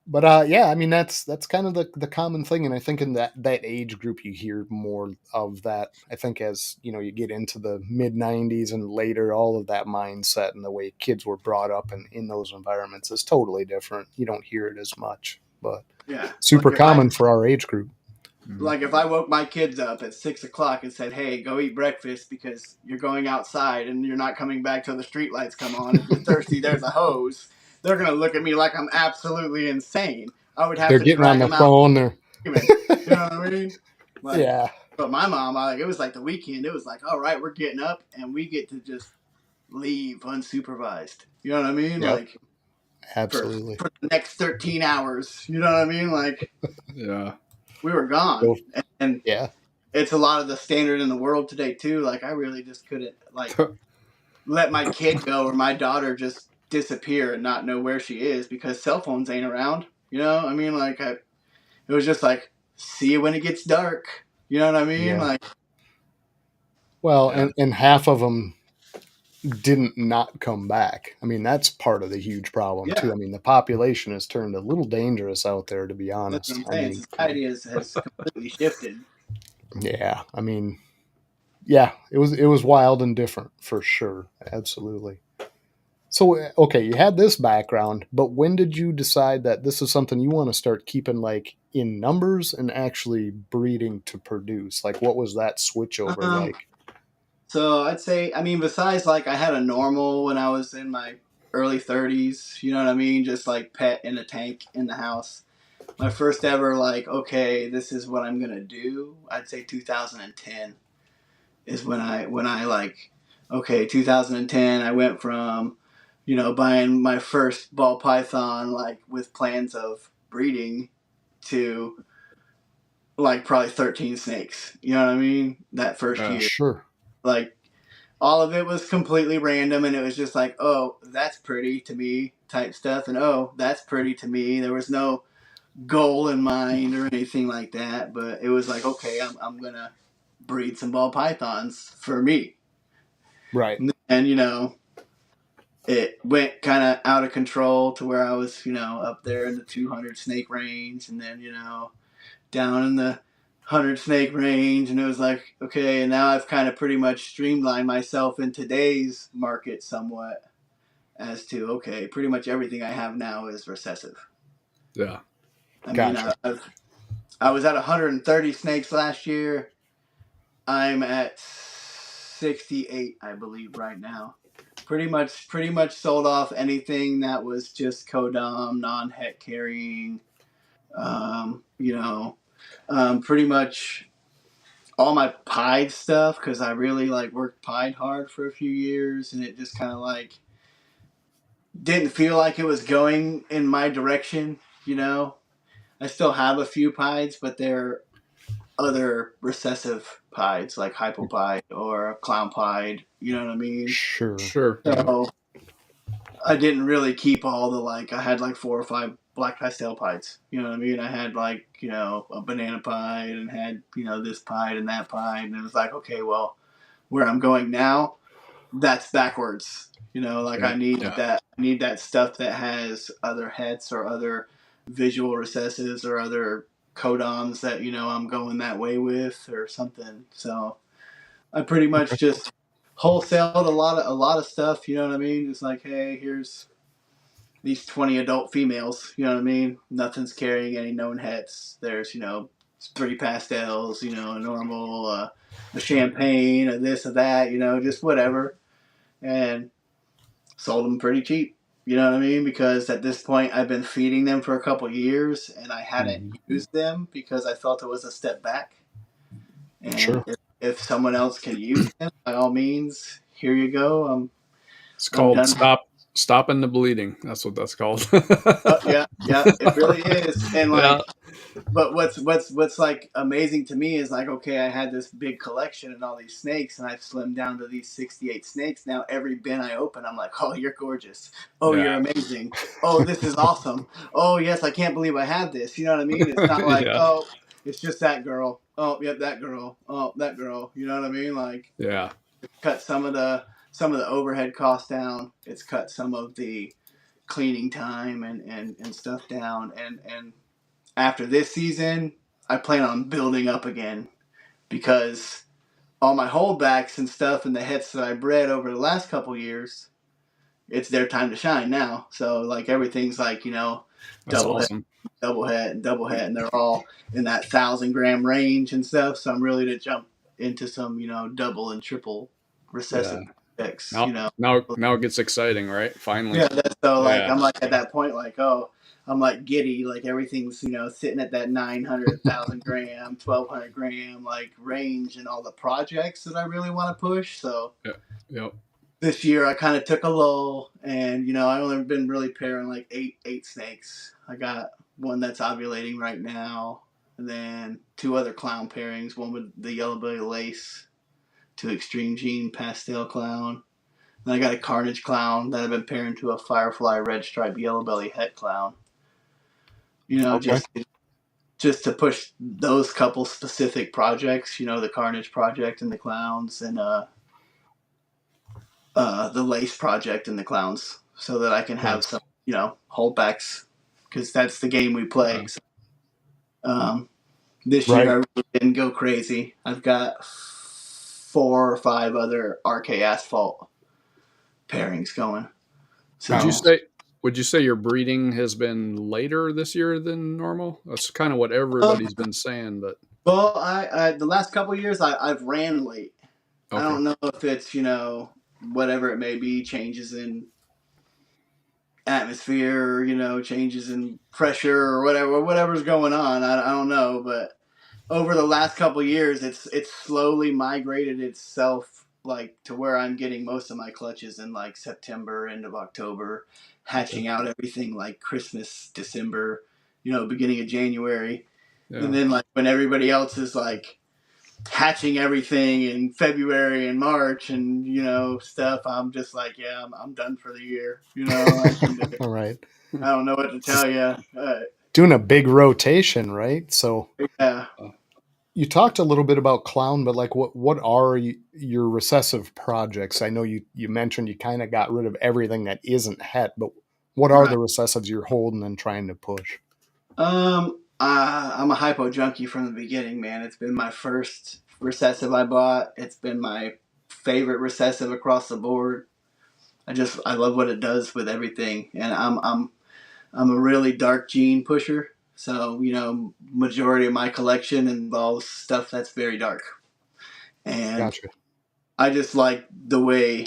But yeah, I mean that's kind of the common thing, and I think in that age group you hear more of that. I think as you get into the mid '90s and later, all of that mindset and the way kids were brought up in those environments is totally different. You don't hear it as much, but
Yeah,
super common for our age group.
Like if I woke my kids up at 6 o'clock and said, "Hey, go eat breakfast because you're going outside and you're not coming back till the street lights come on. If you're thirsty, there's a hose." They're gonna look at me like I'm absolutely insane. I would have
They're
to
getting on
drag
the
them out.
phone. They're
You know what I mean? Like,
yeah.
But my mom, it was like the weekend. It was like, all right, we're getting up and we get to just leave unsupervised. You know what I mean?
Yep.
Like
Absolutely.
for the next 13 hours. You know what I mean? Like
Yeah.
we were gone. And
yeah.
It's a lot of the standard in the world today too. Like I really just couldn't let my kid go or my daughter just disappear and not know where she is because cell phones ain't around. You know, I mean, it was just like, see you when it gets dark. You know what I mean?
Yeah.
Like,
well, and half of them didn't not come back. I mean, that's part of the huge problem too. I mean, the population has turned a little dangerous out there, to be honest.
That's what I'm saying. Society has completely shifted.
Yeah, I mean, yeah, it was wild and different for sure. Absolutely. So, okay, you had this background, but when did you decide that this is something you want to start keeping like in numbers and actually breeding to produce? Like, what was that switch over like?
So I'd say, I mean, besides like I had a normal when I was in my early 30s, you know what I mean? Just like pet in a tank in the house. My first ever like, okay, this is what I'm gonna do. I'd say 2010 is when I like, okay, 2010. I went from, buying my first ball python like with plans of breeding to like probably 13 snakes. You know what I mean? That first year.
Sure.
Like all of it was completely random, and it was just like, oh, that's pretty to me type stuff, and oh, that's pretty to me. There was no goal in mind or anything like that, but it was like, okay, I'm gonna breed some ball pythons for me.
Right.
And it went kind of out of control to where I was, up there in the 200 snake range, and then, down in the 100 snake range. And it was like, okay, and now I've kind of pretty much streamlined myself in today's market somewhat as to, okay, pretty much everything I have now is recessive.
Yeah.
I mean,
Gotcha.
I was at 130 snakes last year. I'm at 68, I believe, right now. Pretty much sold off anything that was just codom, non-het carrying. Pretty much all my pied stuff, because I really worked pied hard for a few years, and it just kind of didn't feel like it was going in my direction. I still have a few pieds, but they're other recessive pieds like hypopide or clown pied. You know what I mean?
Sure.
So I didn't really keep all the I had 4 or 5 black pastel pieds. You know what I mean? I had a banana pied and had this pied and that pied, and it was like, okay, well, where I'm going now, that's backwards. I need that stuff that has other hets or other visual recessives or other codoms that I'm going that way with or something. So I pretty much just wholesaled a lot of stuff. You know what I mean? Just like, hey, here's these 20 adult females. You know what I mean? Nothing's carrying any known hets. There's 3 pastels. A normal, a champagne, a this, or that. Just whatever, and sold them pretty cheap. You know what I mean? Because at this point, I've been feeding them for a couple years, and I hadn't used them because I felt it was a step back. And
Sure.
if someone else can use them, by all means, here you go.
It's called stopping the bleeding. That's what that's called.
Yeah, it really is. And but what's amazing to me is okay, I had this big collection and all these snakes, and I've slimmed down to these 68 snakes. Now every bin I open, I'm like, oh, you're gorgeous. Oh, you're amazing. Oh, this is awesome. Oh, yes, I can't believe I have this. You know what I mean? It's not like, oh, it's just that girl. Oh, yep, that girl. Oh, that girl. You know what I mean? Cut some of the overhead costs down. It's cut some of the cleaning time and stuff down. And after this season, I plan on building up again because all my holdbacks and stuff and the hets that I bred over the last couple years, it's their time to shine now. So everything's double
awesome.
het, double het, and they're all in that 1,000-gram range and stuff. So I'm really to jump into some double and triple recessive projects.
Now it gets exciting, right? Finally.
Yeah. I'm at that point I'm giddy, everything's sitting at that 900,000 gram, 1,200 gram range, and all the projects that I really want to push. So this year I kind of took a lull, and I've only been really pairing eight snakes. I got one that's ovulating right now, and then 2 other clown pairings, one with the yellow belly lace, 2 extreme gene pastel clown. And I got a carnage clown that I've been pairing to a firefly red stripe yellow belly het clown. Just to push those couple specific projects, the carnage project and the clowns, and the lace project and the clowns, so that I can have some holdbacks, because that's the game we play. So, this year I really didn't go crazy. I've got 4 or 5 other RK Asphalt pairings going. So
would you say your breeding has been later this year than normal? That's kind of what everybody's been saying. But
I the last couple of years I've ran late. Okay. I don't know if it's whatever it may be, changes in atmosphere, changes in pressure or whatever's going on. I don't know, but over the last couple of years, it's slowly migrated itself to where I'm getting most of my clutches in September, end of October, hatching out everything Christmas, December, beginning of January. Yeah. And then when everybody else is hatching everything in February and March and, stuff, I'm just like, yeah, I'm done for the year.
All right.
I don't know what to tell you.
Doing a big rotation, right? So
Yeah.
you talked a little bit about clown, but like what are your recessive projects? I know you mentioned you kind of got rid of everything that isn't het, but what are the recessives you're holding and trying to push?
I'm a hypo junkie from the beginning, man. It's been my first recessive I bought. It's been my favorite recessive across the board. I love what it does with everything, and I'm a really dark gene pusher. So majority of my collection involves stuff that's very dark, and
Gotcha.
I just like the way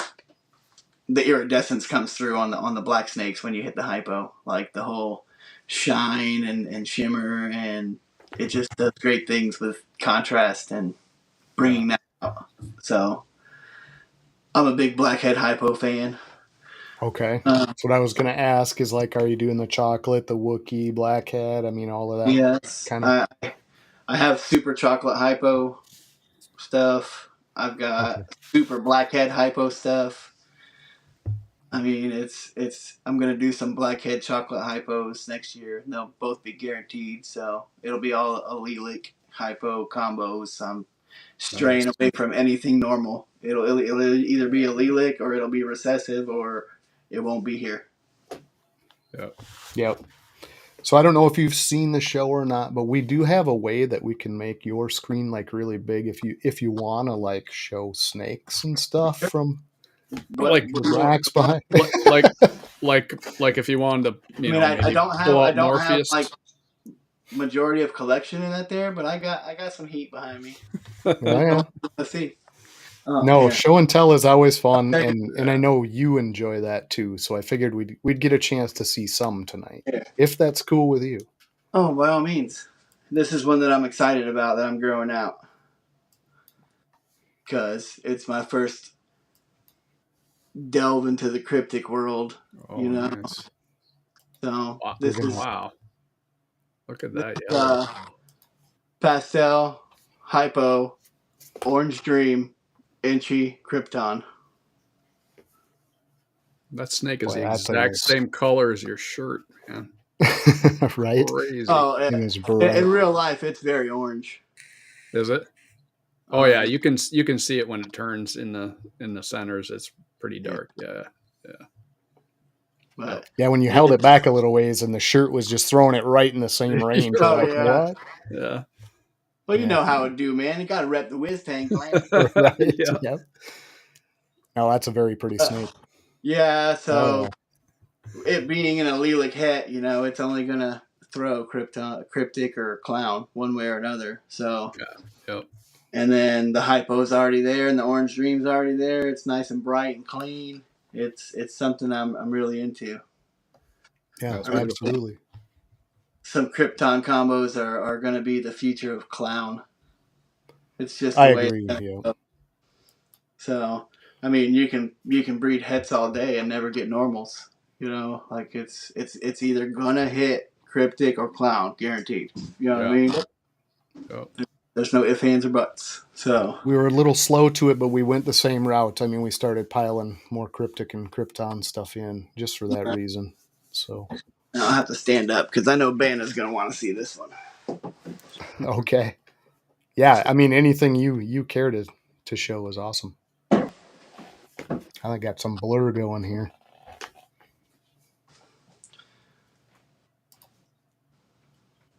the iridescence comes through on the black snakes when you hit the hypo, like the whole shine and shimmer, and it just does great things with contrast and bringing that out. So I'm a big blackhead hypo fan.
Okay. That's what I was going to ask is like, are you doing the chocolate, the Wookiee, blackhead? I mean, all of that
Yes,
kind of.
I have super chocolate hypo stuff. I've got super blackhead hypo stuff. I mean, I'm gonna do some blackhead chocolate hypos next year. They'll both be guaranteed, so it'll be all allelic hypo combos. I'm straying away from anything normal. It'll either be allelic or it'll be recessive or it won't be here.
Yep. So I don't know if you've seen the show or not, but we do have a way that we can make your screen like really big if you want to like show snakes and stuff from
Like
the racks behind.
like if you wanted to,
I mean,
maybe
I don't
pull
have
out Morpheus.
like majority of collection in that there, but I got some heat behind me.
Yeah.
Let's see.
No,
yeah.
show and tell is always fun, and I know you enjoy that too. So I figured we'd get a chance to see some tonight, if that's cool with you.
Oh, by all means. This is one that I'm excited about that I'm growing out because it's my first delve into the cryptic world.
Nice.
So this is
wow. Look at that.
pastel, hypo, orange dream, inchy, krypton.
That snake is
Boy,
the
that's a
exact
nice-
same color as your shirt, man.
Right?
Crazy.
Oh,
It is bright.
in real life, it's very orange.
Is it? Oh yeah, you can see it when it turns in the centers. It's pretty dark. Yeah.
But
Yeah, when you held it back a little ways and the shirt was just throwing it right in the same range.
Oh,
Like,
yeah.
what?
Yeah.
Well, you know how it do, man. You got to rep the whiz tank, man.
Right?
Yeah.
Yep. Now that's a very pretty snake.
Yeah, so it being an allelic het, it's only going to throw cryptic or clown one way or another. So,
Yep.
And then the hypo's already there and the orange dream's already there. It's nice and bright and clean. It's something I'm really into.
Yeah, absolutely.
Some Krypton combos are going to be the future of clown. It's just
I
the way
agree.
it's
Yeah.
go. So, I mean, you can breed hets all day and never get normals. Like it's either gonna hit cryptic or clown, guaranteed. You know what I mean?
Yep.
There's no ifs, ands, or buts. So
we were a little slow to it, but we went the same route. I mean, we started piling more cryptic and krypton stuff in just for that reason. So
I'll have to stand up because I know Banna's gonna want to see this one.
Okay. Yeah, I mean, anything you care to show is awesome. I got some blur going here.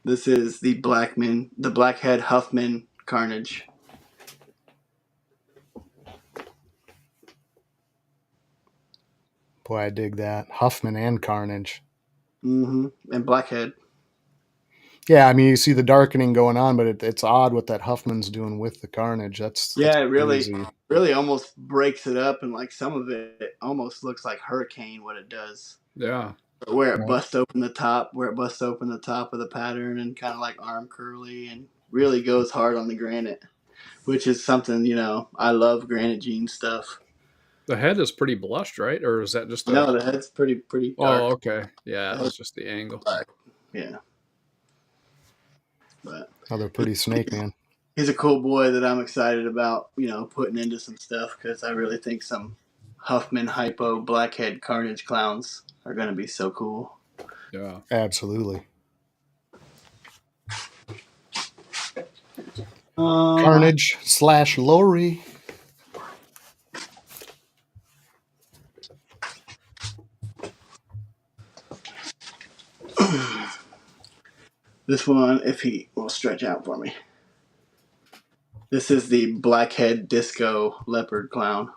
This is the Blackhead Huffman Carnage.
Boy, I dig that. Huffman and Carnage.
Mm-hmm. And Blackhead.
Yeah, I mean, you see the darkening going on, but it's odd what that Huffman's doing with the Carnage. That's
it really almost breaks it up, and like some of it almost looks like Hurricane what it does.
Yeah.
Where it busts open the top of the pattern and kind of like arm curly and really goes hard on the granite, which is something, I love granite gene stuff.
The head is pretty blushed, right? Or is that just
No, the head's pretty dark.
Oh, okay. Yeah, it's just the angle.
Yeah. But
another pretty snake, man.
he's a cool boy that I'm excited about, putting into some stuff because I really think some Huffman Hypo Blackhead Carnage clowns are going to be so cool.
Yeah.
Absolutely.
Carnage
/ Lori.
This one, if he will stretch out for me. This is the Blackhead Disco Leopard Clown.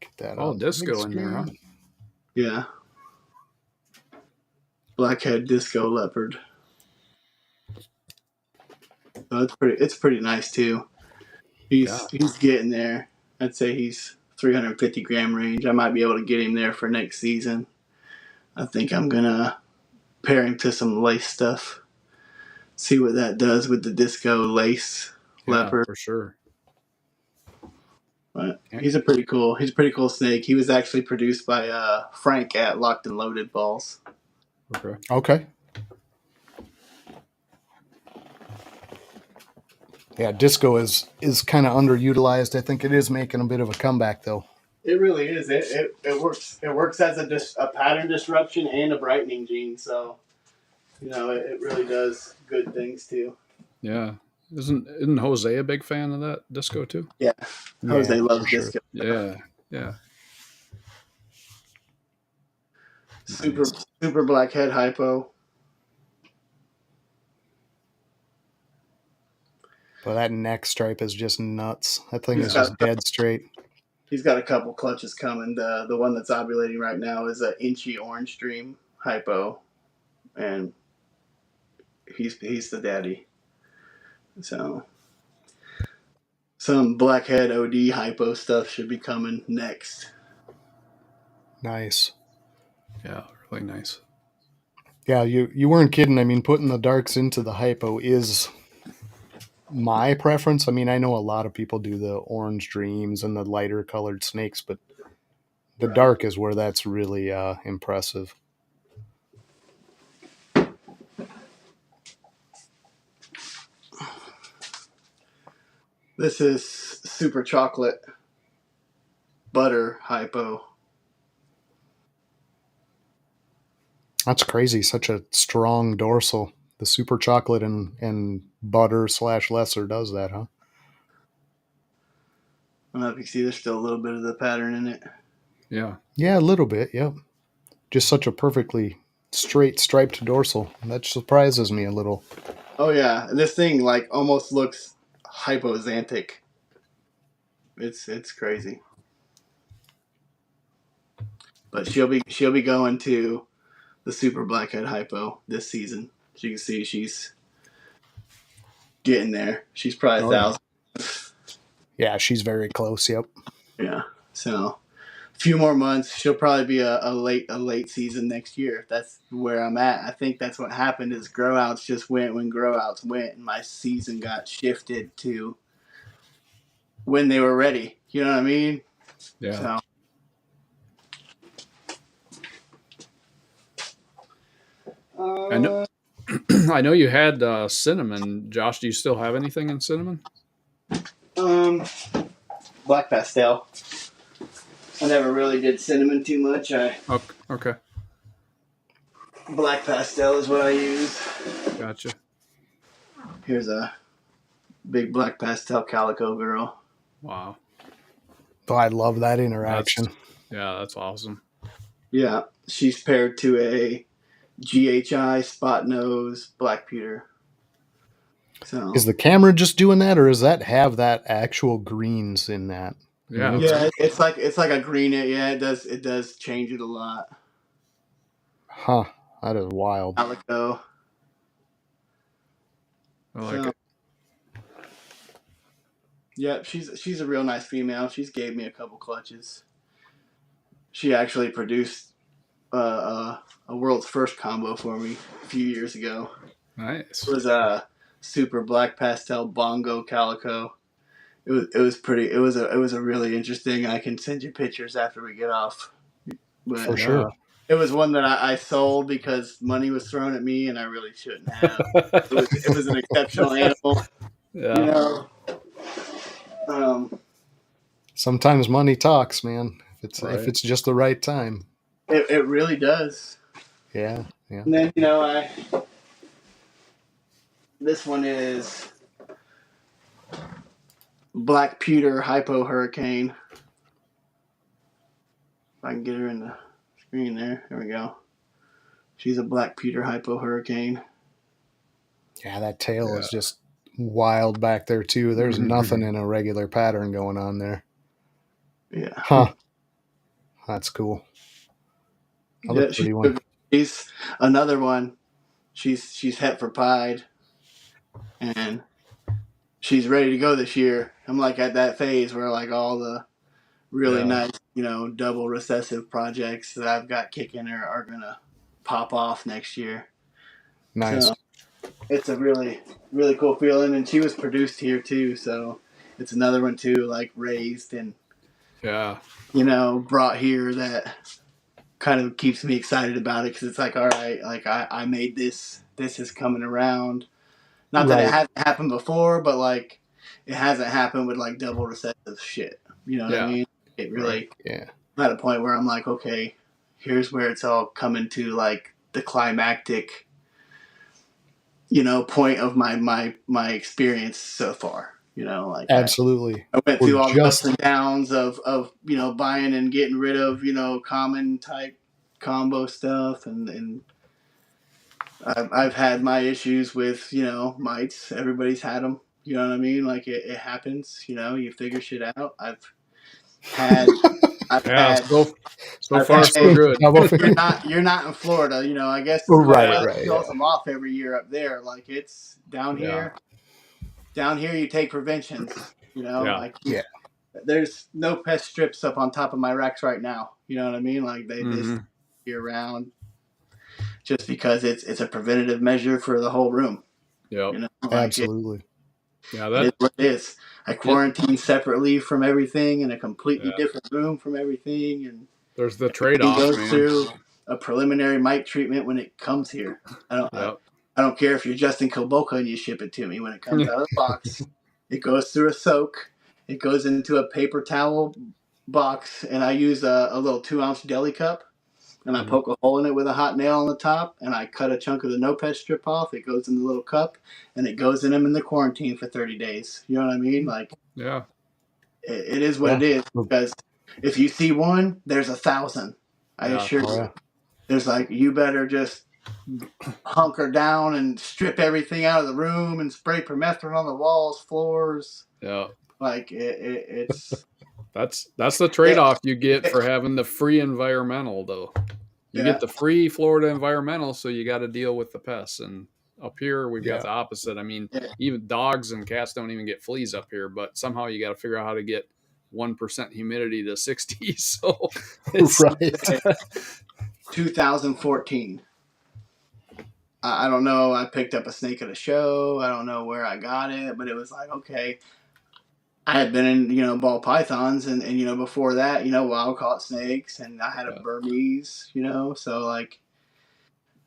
Get that
Oh,
up.
disco in there, huh?
Yeah. Blackhead Disco Leopard. So it's pretty nice too. He's getting there. I'd say he's 350 gram range. I might be able to get him there for next season. I think I'm gonna pair him to some lace stuff. See what that does with the disco lace leopard.
For sure.
But he's a pretty cool snake. He was actually produced by Frank at Locked and Loaded Balls.
Okay. Yeah, disco is kind of underutilized. I think it is making a bit of a comeback, though.
It really is. It works. It works as a pattern disruption and a brightening gene. So, it really does good things too.
Yeah. Isn't Jose a big fan of that disco too?
Yeah. Jose loves disco.
Sure. Yeah.
Super Blackhead Hypo.
But that neck stripe is just nuts. That thing is just dead straight.
He's got a couple clutches coming. The one that's ovulating right now is an Inchy Orange Dream Hypo, and he's the daddy. So some Blackhead OD Hypo stuff should be coming next.
Nice.
Yeah, really nice.
Yeah, you weren't kidding. I mean, putting the darks into the hypo is my preference. I mean, I know a lot of people do the orange dreams and the lighter colored snakes, but the dark is where that's really impressive.
This is Super Chocolate Butter Hypo.
That's crazy. Such a strong dorsal. The super chocolate and butter / lesser does that, huh?
I don't know if you see there's still a little bit of the pattern in it.
Yeah.
Yeah, a little bit, yep. Just such a perfectly straight striped dorsal. That surprises me a little.
Oh yeah, this thing almost looks hypoxanthic. It's crazy. But she'll be going to the Super Blackhead Hypo this season. As you can see, she's getting there. She's probably 1,000.
Yeah, she's very close. Yep.
Yeah. So a few more months, she'll probably be a late season next year. That's where I'm at. I think that's what happened is grow outs just went when grow outs went, and my season got shifted to when they were ready. You know what I mean?
Yeah.
So,
I know you had cinnamon. Josh, do you still have anything in cinnamon?
Black pastel. I never really did cinnamon too much.
Okay.
Black pastel is what I use.
Gotcha.
Here's a big black pastel calico girl.
Wow.
Oh, I love that interaction.
That's awesome.
Yeah, she's paired to a GHI spot nose black pewter. So
is the camera just doing that, or does that have that actual greens in that?
Yeah.
Yeah, it's like a green. Yeah, it does change it a lot.
Huh. That is wild.
Calico.
I like it.
Yeah, she's a real nice female. She's gave me a couple clutches. She actually produced a world's first combo for me a few years ago.
Nice.
It was a super black pastel bongo calico. It was a really interesting. I can send you pictures after we get off. But,
for sure.
It was one that I sold because money was thrown at me and I really shouldn't have. It was an exceptional animal.
Yeah.
You know, um,
Sometimes money talks, man. If
Right.
it's just the right time.
it really does.
Yeah.
And then this one is Black Pewter Hypo Hurricane. If I can get her in the screen there. There we go. She's a Black Pewter Hypo Hurricane.
Yeah, that tail is just wild back there too. There's nothing in a regular pattern going on there.
Yeah.
Huh. That's cool. Another pretty one.
She's another one. She's het for Pied, and she's ready to go this year. I'm like at that phase where like all the really nice, double recessive projects that I've got kicking are gonna pop off next year.
Nice.
So it's a really, really cool feeling, and she was produced here too, so it's another one too, like raised and brought here that kind of keeps me excited about it because it's like, all right, like I made this. This is coming around. Not that it hasn't happened before, but like it hasn't happened with like double recessive shit. You know what I mean? It really at a point where I'm like, okay, here's where it's all coming to like the climactic, point of my experience so far. Like
absolutely.
I went through all the ups and downs of buying and getting rid of common type combo stuff and I've had my issues with mites. Everybody's had them. You know what I mean? Like it happens. You figure shit out. I've had.
So far so good.
You're not in Florida. I guess
right.
kills them off every year up there. Like it's down here. Down here, you take preventions. There's no pest strips up on top of my racks right now. You know what I mean? Like they year round. Just because it's a preventative measure for the whole room.
Yeah,
absolutely.
That is what it is. I quarantine separately from everything in a completely different room from everything, and
there's the trade-off.
Goes through a preliminary mite treatment when it comes here. I don't care if you're Justin Koboka and you ship it to me. When it comes out of the box, it goes through a soak. It goes into a paper towel box, and I use a little 2-ounce deli cup. And I poke a hole in it with a hot nail on the top, and I cut a chunk of the no pest strip off. It goes in the little cup, and it goes in them in the quarantine for 30 days. You know what I mean? Like, it is what it is. Because if you see one, there's 1,000. I assure you. There's like, you better just hunker down and strip everything out of the room and spray permethrin on the walls, floors.
Yeah.
Like, it's...
That's the trade-off you get for having the free environmental, though. You get the free Florida environmental, so you got to deal with the pests. And up here, we've got the opposite. I mean, even dogs and cats don't even get fleas up here, but somehow you got to figure out how to get 1% humidity to 60. So it's
2014. I don't know. I picked up a snake at a show. I don't know where I got it, but it was like, okay. I had been in, ball pythons and before that, wild caught snakes, and I had a Burmese, so like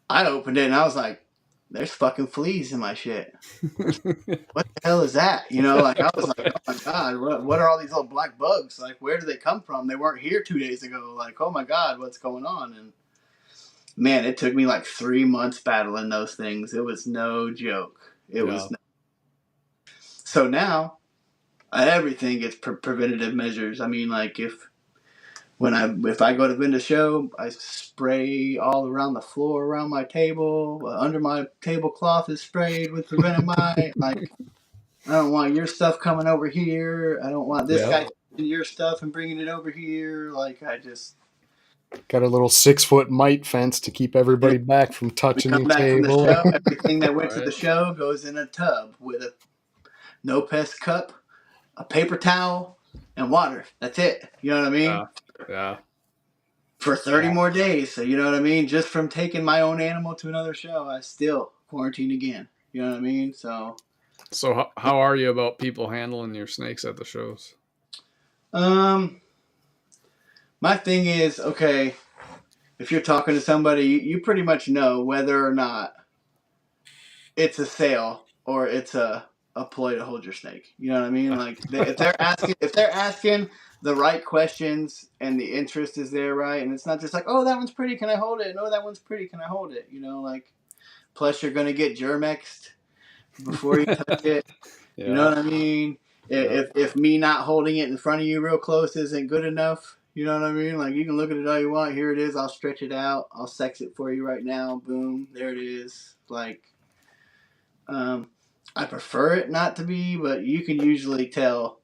I opened it and I was like, there's fucking fleas in my shit. What the hell is that? Like I was like, oh my God, what are all these little black bugs? Like, where do they come from? They weren't here 2 days ago. Like, oh my God, what's going on? And man, it took me like 3 months battling those things. It was no joke. It was so now everything gets preventative measures. I mean, like if I go to vend a show, I spray all around the floor, around my table, under my tablecloth is sprayed with prevenamide. Like, I don't want your stuff coming over here. I don't want this guy taking your stuff and bringing it over here. Like, I just
got a little 6-foot mite fence to keep everybody back from touching your table.
From the show, everything that went to the show goes in a tub with a no pest cup, a paper towel, and water. That's it. You know what I mean?
Yeah.
For 30 more days. So you know what I mean? Just from taking my own animal to another show, I still quarantine again. You know what I mean? So
how are you about people handling your snakes at the shows?
My thing is, okay, if you're talking to somebody, you pretty much know whether or not it's a sale or it's a a ploy to hold your snake. You know what I mean? Like if they're asking the right questions and the interest is there, right? And it's not just like, oh, that one's pretty, can I hold it? No, that one's pretty, can I hold it? Like plus you're gonna get germexed before you touch it.
Yeah.
You know what I mean? If me not holding it in front of you real close isn't good enough, you know what I mean? Like you can look at it all you want. Here it is. I'll stretch it out. I'll sex it for you right now. Boom, there it is. Like, I prefer it not to be, but you can usually tell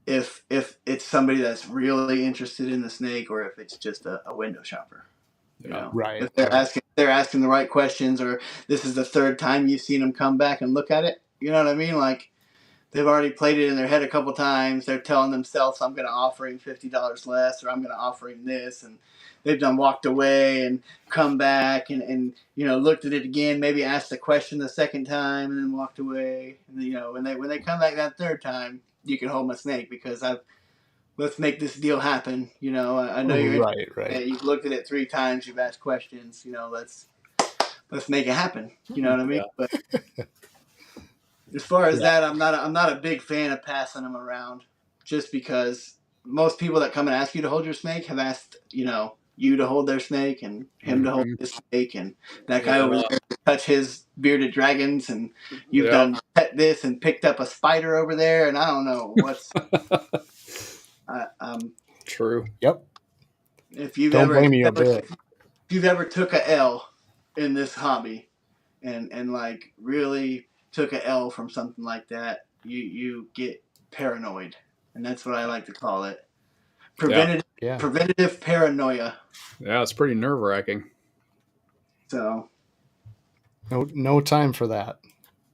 if it's somebody that's really interested in the snake or if it's just a window shopper.
Right.
If they're asking the right questions, or this is the third time you've seen them come back and look at it. You know what I mean? Like they've already played it in their head a couple times. They're telling themselves, "I'm going to offer him $50 less," or "I'm going to offer him this," and they've done walked away and come back and looked at it again, maybe asked the question the second time and then walked away. And when they come back that third time, you can hold my snake because let's make this deal happen. I know you're
right.
You've looked at it 3 times. You've asked questions. Let's make it happen. You know what I mean?
Yeah.
But as far as that, I'm not a big fan of passing them around, just because most people that come and ask you to hold your snake have asked you to hold their snake and him to hold his snake, and that guy over there to touch his bearded dragons, and you've done pet this and picked up a spider over there, and I don't know what's.
True.
Yep.
If you've
Don't
ever
blame me a bit.
if you've ever took a L in this hobby, and like really took a L from something like that, you get paranoid, and that's what I like to call it. Preventative paranoia.
Yeah, it's pretty nerve-wracking.
So
no time for that.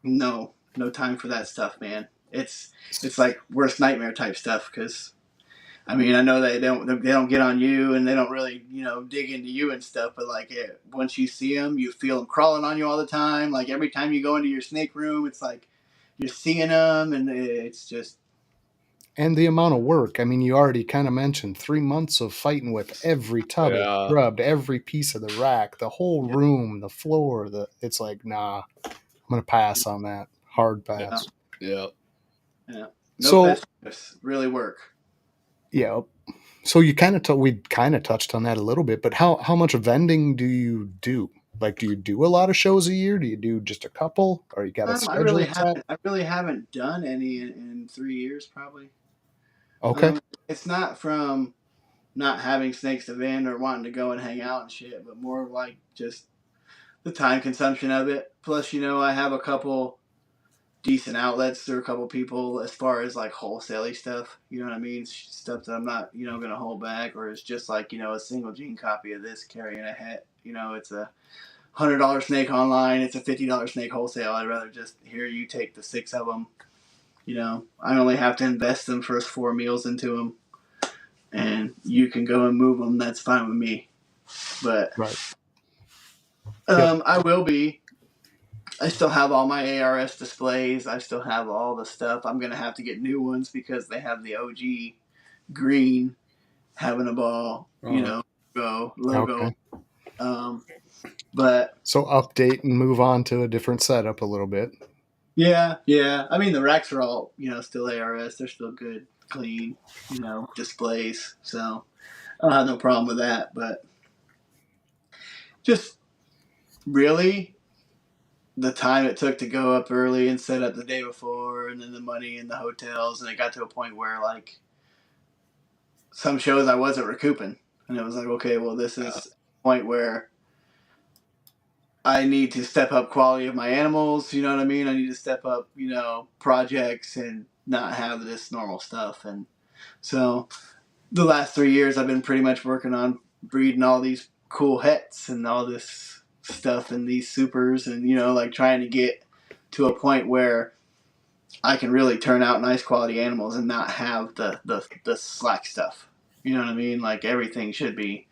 No time for that stuff, man. It's like worst nightmare type stuff, because I mean, I know they don't get on you and they don't really dig into you and stuff, but like once you see them, you feel them crawling on you all the time. Like every time you go into your snake room, it's like you're seeing them, and it's just.
And the amount of work. I mean, you already kind of mentioned 3 months of fighting with every tub, scrubbed, every piece of the rack, the whole room, the floor. It's like, nah, I'm gonna pass on that. Hard pass.
Yeah.
No pest really work.
Yeah. So we kind of touched on that a little bit, but how much vending do you do? Like, do you do a lot of shows a year? Do you do just a couple, or you got a schedule?
I really haven't done any in 3 years, probably.
Okay.
It's not from not having snakes to vend or wanting to go and hang out and shit, but more like just the time consumption of it. Plus, I have a couple decent outlets through a couple people as far as like wholesale stuff. You know what I mean? Stuff that I'm not, going to hold back, or it's just like, a single gene copy of this carrying a het. It's a $100 snake online. It's a $50 snake wholesale. I'd rather just hear you take the 6 of them. I only have to invest them first 4 meals into them, and you can go and move them. That's fine with me. But I will be. I still have all my ARS displays. I still have all the stuff. I'm going to have to get new ones because they have the OG green having a ball, logo.
Okay.
But
so update and move on to a different setup a little bit.
Yeah. I mean, the racks are all, still ARS. They're still good, clean, displays. So I don't have no problem with that. But just really the time it took to go up early and set up the day before, and then the money in the hotels. And it got to a point where, like, some shows I wasn't recouping. And it was like, okay, well, this is a point where I need to step up quality of my animals, you know what I mean? I need to step up, projects and not have this normal stuff. And so the last 3 years I've been pretty much working on breeding all these cool hets and all this stuff and these supers and, like trying to get to a point where I can really turn out nice quality animals and not have the slack stuff. You know what I mean? Like everything should be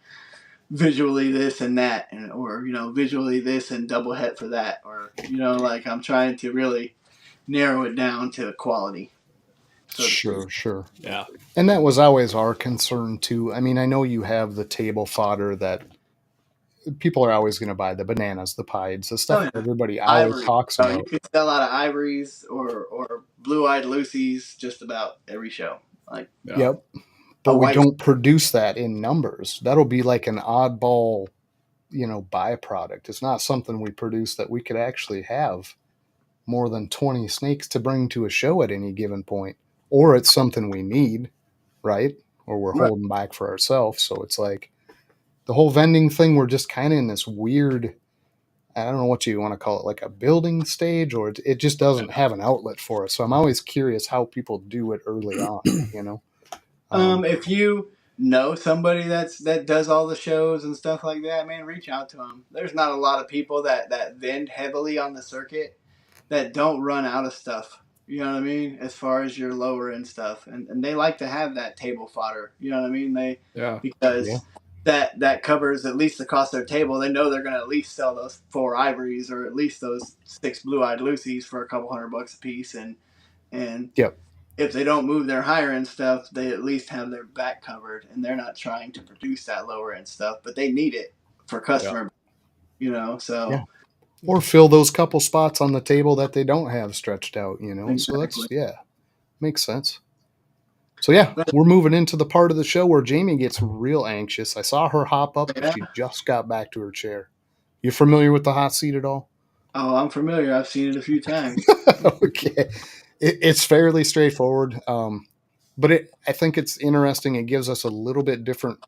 visually this and that, or visually this and double het for that, or like I'm trying to really narrow it down to quality.
Sure.
Yeah.
And that was always our concern too. I mean, I know you have the table fodder that people are always going to buy the bananas, the pieds, the stuff
Oh,
that
yeah.
everybody always
Ivory.
talks
Oh, you
about.
can sell out of ivories or blue-eyed Lucy's just about every show. Like
Yeah.
Yep. But
a
we
white.
don't produce that in numbers. That'll be like an oddball, byproduct. It's not something we produce that we could actually have more than 20 snakes to bring to a show at any given point. Or it's something we need, right? Or we're
Right.
holding back for ourselves. So it's like the whole vending thing, we're just kind of in this weird, I don't know what you want to call it, like a building stage, or it just doesn't have an outlet for us. So I'm always curious how people do it early on.
If you know somebody that does all the shows and stuff like that, man, reach out to them. There's not a lot of people that vend heavily on the circuit that don't run out of stuff. You know what I mean? As far as your lower end stuff, and they like to have that table fodder. You know what I mean?
Yeah.
Because that covers at least the cost of their table. They know they're going to at least sell those 4 ivories or at least those 6 blue-eyed Lucy's for a couple $100 a piece, and
Yep.
if they don't move their higher end stuff, they at least have their back covered, and they're not trying to produce that lower end stuff, but they need it for customer. So.
Yeah. Or fill those couple spots on the table that they don't have stretched out,
Exactly.
So that's, makes sense. So yeah, we're moving into the part of the show where Jamie gets real anxious. I saw her hop up, but she just got back to her chair. You familiar with the hot seat at all?
Oh, I'm familiar. I've seen it a few times.
Okay. It's fairly straightforward. But I think it's interesting. It gives us a little bit different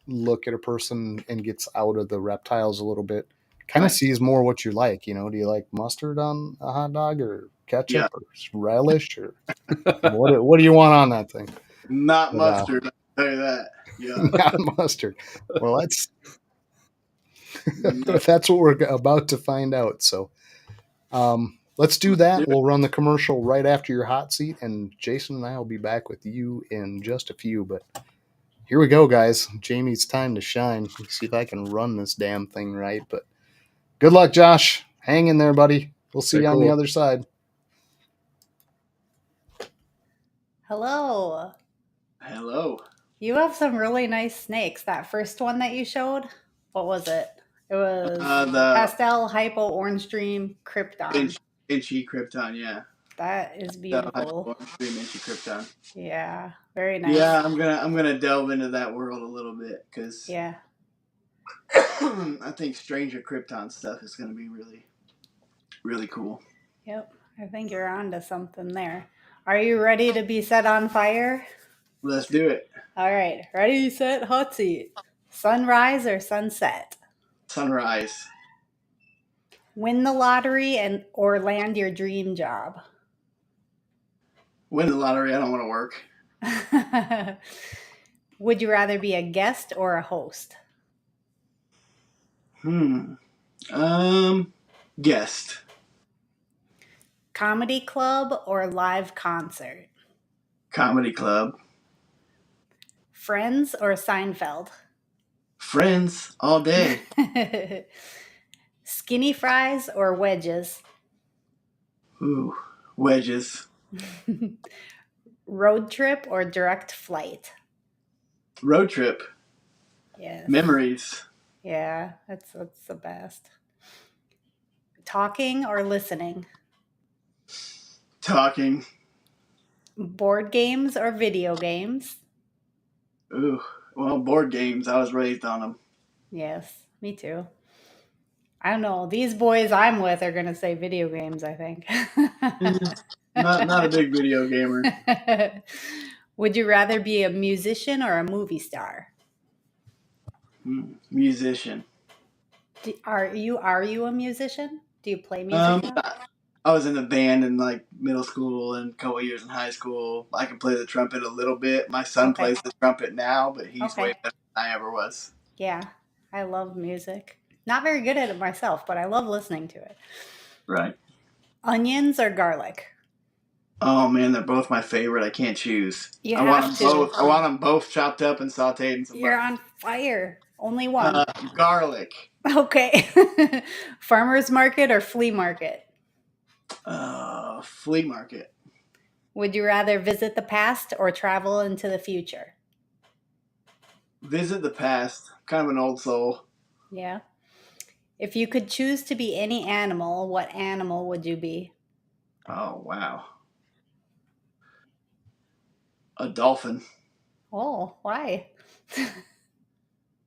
look at a person and gets out of the reptiles a little bit. Kind of
Right.
sees more what you like. Do you like mustard on a hot dog or ketchup or relish or what do you want on that thing?
Not mustard, I'll tell you that. Yeah.
Not mustard. Well, that's what we're about to find out. So let's do that. We'll run the commercial right after your hot seat, and Jason and I will be back with you in just a few. But here we go, guys. Jamie's time to shine. Let's see if I can run this damn thing right. But good luck, Josh. Hang in there, buddy. We'll see you on the other side.
Hello.
Hello.
You have some really nice snakes. That first one that you showed, what was it? It was
the
Pastel Hypo Orange Dream Krypton.
Inchy Krypton, yeah.
That is beautiful.
Orange Dream Inchy Krypton.
Yeah, very nice.
Yeah, I'm gonna delve into that world a little bit because I think Stranger Krypton stuff is gonna be really, really cool.
Yep, I think you're onto something there. Are you ready to be set on fire?
Let's do it.
All right, ready, set, hot seat. Sunrise or sunset?
Sunrise.
Win the lottery or land your dream job?
Win the lottery. I don't want to work.
Would you rather be a guest or a host?
Guest.
Comedy club or live concert?
Comedy club.
Friends or Seinfeld?
Friends all day.
Skinny fries or wedges?
Ooh, wedges.
Road trip or direct flight?
Road trip.
Yes.
Memories.
Yeah, that's the best. Talking or listening?
Talking.
Board games or video games?
Ooh, well, board games. I was raised on them.
Yes, me too. I don't know. These boys I'm with are going to say video games, I think.
Not a big video gamer.
Would you rather be a musician or a movie star?
Musician.
Are you a musician? Do you play music?
I was in a band in like middle school and a couple years in high school. I can play the trumpet a little bit. My son plays the trumpet now, but he's way better than I ever was.
Yeah, I love music. Not very good at it myself, but I love listening to it.
Right.
Onions or garlic?
Oh man, they're both my favorite. I can't choose.
I want them
both. I want them both chopped up and sautéed in some butter.
You're on fire. Only one.
Garlic.
Okay. Farmer's market or flea market?
Flea market.
Would you rather visit the past or travel into the future?
Visit the past. Kind of an old soul.
Yeah. If you could choose to be any animal, what animal would you be?
Oh, wow. A dolphin.
Oh, why?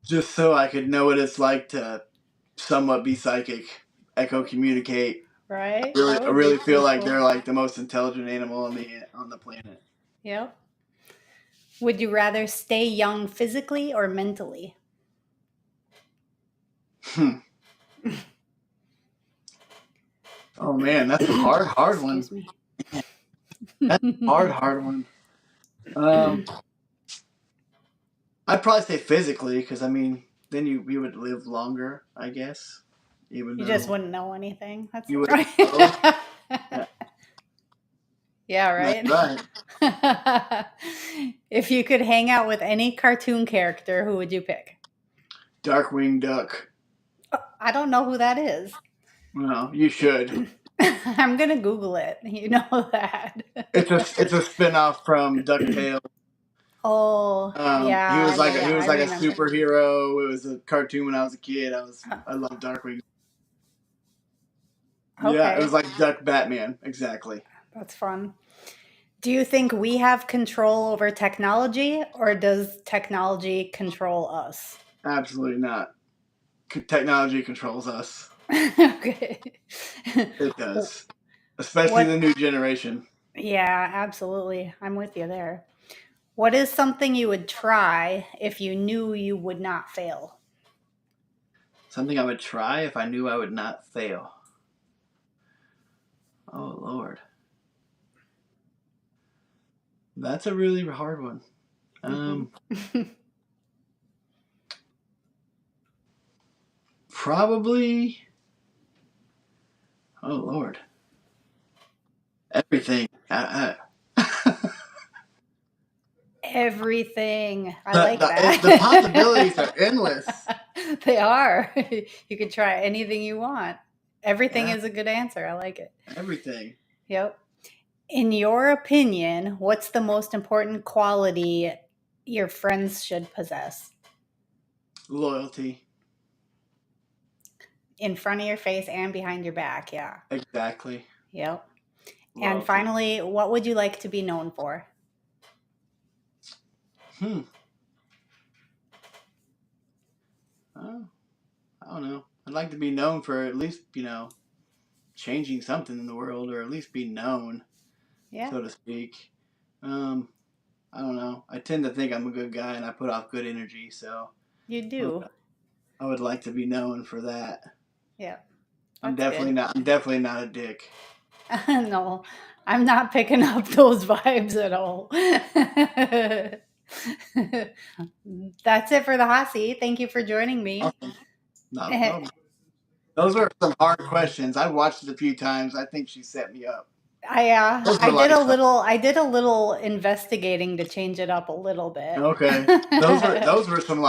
Just so I could know what it's like to somewhat be psychic, echo communicate.
Right?
I
That would
really
be
feel
pretty
like
cool.
they're like the most intelligent animal on the planet.
Yep. Would you rather stay young physically or mentally?
Oh man, that's a hard one.
Excuse me.
That's a hard one. I'd probably say physically because I mean, then you would live longer, I guess. Even
You
though
just wouldn't know anything. That's
you would
right.
know.
Yeah, right.
That's right.
If you could hang out with any cartoon character, who would you pick?
Darkwing Duck.
I don't know who that is.
Well, you should.
I'm gonna Google it. You know that.
It's a spin-off from DuckTales.
Oh, yeah.
He was like
yeah,
he was
I
like a
remember.
superhero. It was a cartoon when I was a kid. I loved Darkwing.
Okay.
Yeah, it was like Duck Batman, exactly.
That's fun. Do you think we have control over technology, or does technology control us?
Absolutely not. Technology controls us.
Okay.
It does, especially the new generation.
Yeah, absolutely. I'm with you there. What is something you would try if you knew you would not fail?
Something I would try if I knew I would not fail. Oh Lord, that's a really hard one. Probably. Oh Lord, everything.
Everything. I like that.
The possibilities are endless.
They are. You could try anything you want. Everything is a good answer. I like it.
Everything.
Yep. In your opinion, what's the most important quality your friends should possess?
Loyalty.
In front of your face and behind your back, yeah.
Exactly.
Yep.
Loyalty.
And finally, what would you like to be known for?
Oh, I don't know. I'd like to be known for at least, changing something in the world, or at least be known, so to speak. I don't know. I tend to think I'm a good guy and I put off good energy, so
You do.
I would like to be known for that.
Yeah.
I'm definitely not a dick.
No, I'm not picking up those vibes at all. That's it for the hot seat. Thank you for joining me.
Awesome. Not a problem. Those are some hard questions. I watched it a few times. I think she set me up.
I did a little investigating to change it up a little bit.
Okay. Those were some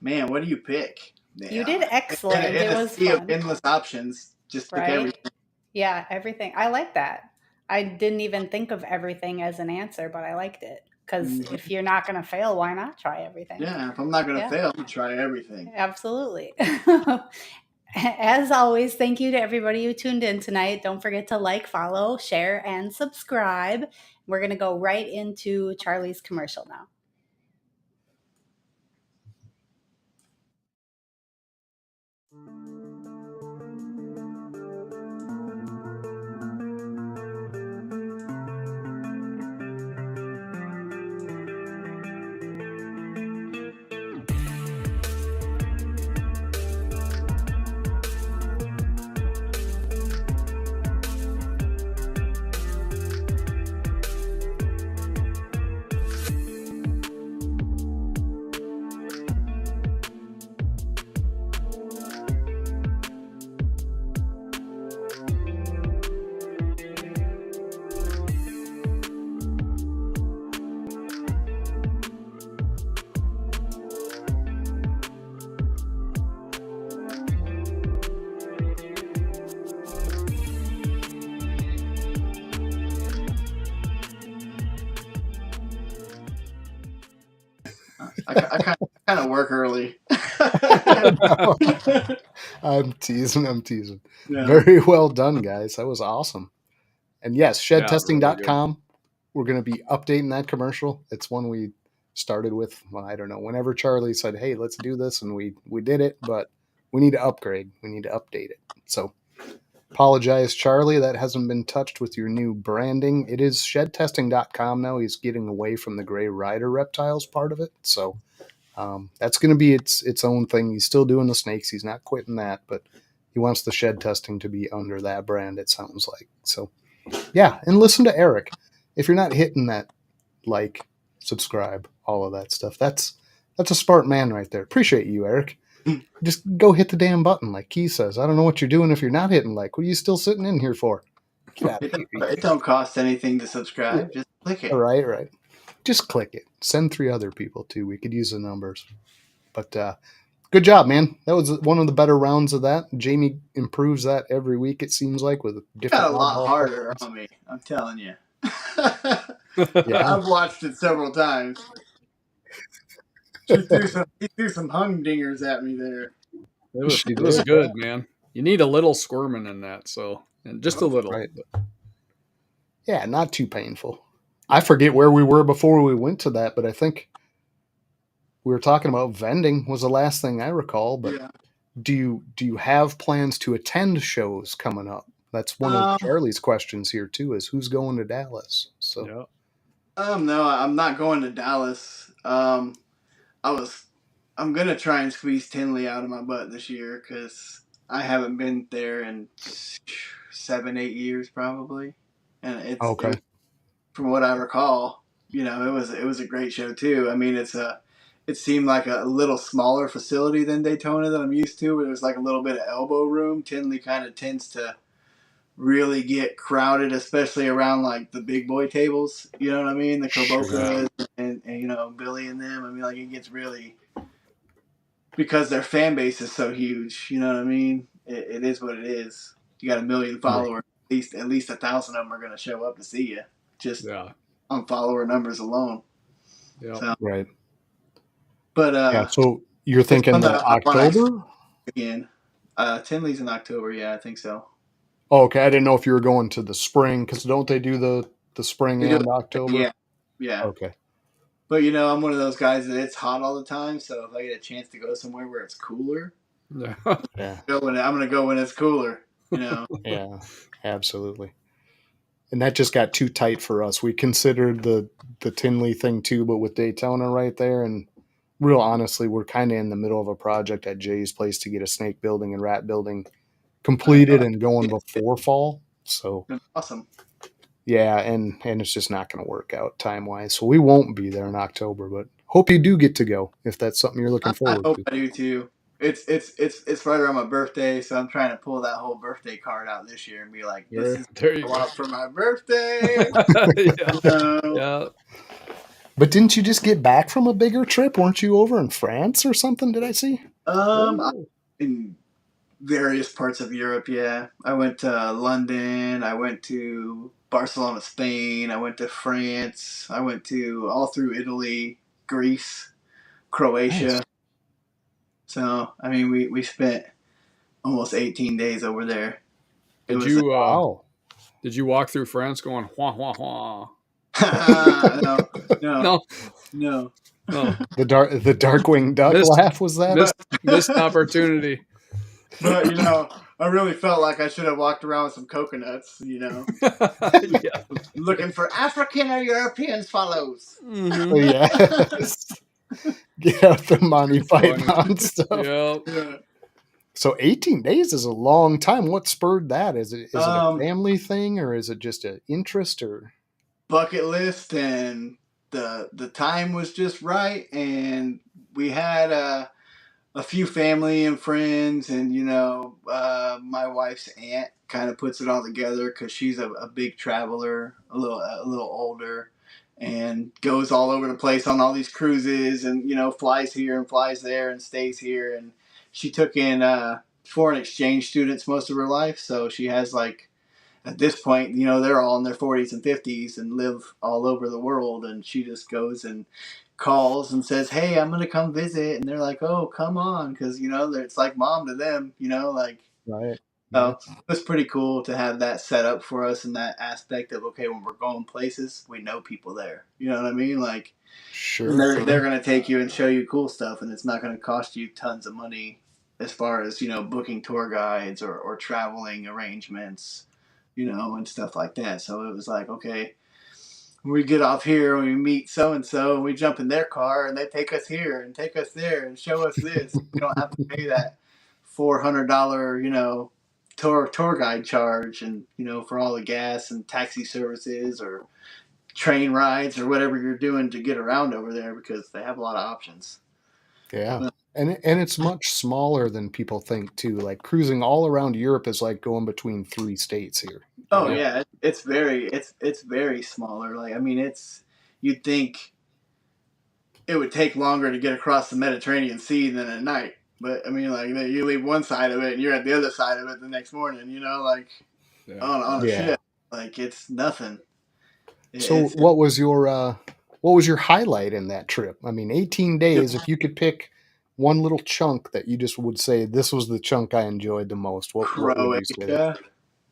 man, what do you pick? Yeah.
You did excellent. It was fun.
Of endless options. Just pick everything.
Yeah, everything. I like that. I didn't even think of everything as an answer, but I liked it. Because if you're not going to fail, why not try everything?
Yeah, if I'm not going to fail, I'm going to try everything.
Absolutely. As always, thank you to everybody who tuned in tonight. Don't forget to like, follow, share, and subscribe. We're going to go right into Charlie's commercial now.
I kind of work early.
I'm teasing. I'm teasing.
Yeah.
Very well done, guys. That was awesome. And yes,
Yeah, really good.
shedtesting.com. We're going to be updating that commercial. It's one we started with, well, I don't know, whenever Charlie said, hey, let's do this. And we did it, but we need to upgrade. We need to update it. So apologize, Charlie. That hasn't been touched with your new branding. It is shedtesting.com now. He's getting away from the Gray Rider reptiles part of it. So that's going to be its own thing. He's still doing the snakes. He's not quitting that, but he wants the shed testing to be under that brand, it sounds like. So, yeah, and listen to Eric. If you're not hitting that like, subscribe, all of that stuff, that's a smart man right there. Appreciate you, Eric. Just go hit the damn button, like Key says. I don't know what you're doing if you're not hitting like. What are you still sitting in here for? Get out of here.
It don't cost anything to subscribe. Just click it.
All right, right. Just click it. Send 3 other people too. We could use the numbers. But good job, man. That was one of the better rounds of that. Jamie improves that every week, it seems like, with different.
Got a lot
oddball
harder
questions.
on me. I'm telling you.
Yeah.
I've watched it several times. He threw some humdingers at me there.
It was good, man. You need a little squirming in that, so and just a little.
Right. Yeah, not too painful. I forget where we were before we went to that, but I think we were talking about vending was the last thing I recall. But
Yeah.
do you have plans to attend shows coming up? That's one of Charlie's questions here too. Is who's going to Dallas? So
Yeah.
No, I'm not going to Dallas. I'm gonna try and squeeze Tinley out of my butt this year because I haven't been there in 7-8 years probably, and
okay.
From what I recall, it was a great show too. I mean, it seemed like a little smaller facility than Daytona that I'm used to, where there's like a little bit of elbow room. Tinley kind of tends to really get crowded, especially around like the big boy tables. You know what I mean? The Kobokas and Billy and them. I mean, like it gets really, because their fan base is so huge. You know what I mean? It is what it is. You got 1 million followers. Right. At least 1,000 of them are going to show up to see you. Just on follower numbers alone.
Yeah.
So,
right.
But
so you're thinking that October
again? Tinley's in October. Yeah, I think so.
Oh, okay. I didn't know if you were going to the spring because don't they do the spring and October?
Yeah.
Okay.
But I'm one of those guys that it's hot all the time. So if I get a chance to go somewhere where it's cooler,
yeah,
I'm gonna go when it's cooler.
Yeah, absolutely. And that just got too tight for us. We considered the Tinley thing too, but with Daytona right there, and real honestly, we're kind of in the middle of a project at Jay's place to get a snake building and rat building completed and going before fall. So
awesome.
Yeah, and it's just not going to work out time wise. So we won't be there in October, but hope you do get to go if that's something you're looking forward to.
I do too. It's right around my birthday, so I'm trying to pull that whole birthday card out this year and be like, this is a lot for my birthday.
Yeah.
But didn't you just get back from a bigger trip? Weren't you over in France or something? Did I see?
In various parts of Europe, yeah. I went to London. I went to Barcelona, Spain. I went to France. I went to all through Italy, Greece, Croatia. Nice. So, I mean, we spent almost 18 days over there.
Did you walk through France going, wah, wah, wah?
No.
The Darkwing Duck laugh was that?
Missed opportunity.
But I really felt like I should have walked around with some coconuts.
Yeah.
Looking for African or European swallows.
Mm-hmm. Yes. Get out the Monty Python stuff.
Yeah.
So 18 days is a long time. What spurred that? Is it a family thing, or is it just an interest, or
bucket list? And the time was just right, and we had a few family and friends, and my wife's aunt kind of puts it all together because she's a big traveler, a little older, and goes all over the place on all these cruises, and flies here and flies there and stays here. And she took in foreign exchange students most of her life, so she has like, at this point, they're all in their 40s and 50s and live all over the world, and she just goes and calls and says, "Hey, I'm gonna come visit," and they're like, "Oh, come on," because it's like mom to them, like.
Right.
So
Yeah.
it was pretty cool to have that set up for us in that aspect of, okay, when we're going places, we know people there. You know what I mean? Like, and
Sure.
they're going to take you and show you cool stuff, and it's not going to cost you tons of money as far as booking tour guides or traveling arrangements, and stuff like that. So it was like, okay, we get off here and we meet so and so, and we jump in their car and they take us here and take us there and show us this. We don't have to pay that $400, tour guide charge, and for all the gas and taxi services or train rides or whatever you're doing to get around over there, because they have a lot of options.
Yeah. And it's much smaller than people think too. Like cruising all around Europe is like going between 3 states here.
Oh yeah, it's very smaller. Like, I mean, you'd think it would take longer to get across the Mediterranean Sea than at night. But I mean, like, you leave one side of it and you're at the other side of it the next morning. Like, on a ship, like, it's nothing.
So what was your highlight in that trip? I mean, 18 days. If you could pick one little chunk that you just would say this was the chunk I enjoyed the most, what would you say?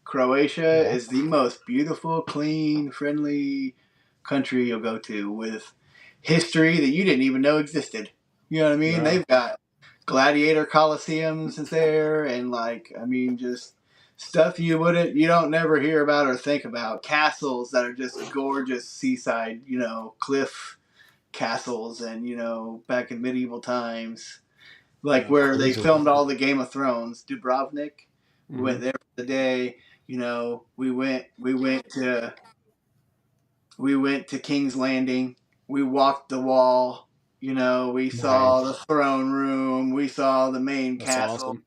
Croatia is the most beautiful, clean, friendly country you'll go to, with history that you didn't even know existed. You know what I mean?
Yeah.
They've got gladiator coliseums there, and, like, I mean, just stuff you don't never hear about or think about. Castles that are just gorgeous seaside, cliff castles, and back in medieval times, like where they filmed all the Game of Thrones. Dubrovnik. We went there for the day. We went to King's Landing. We walked the wall. We saw the throne room. We saw the main castle.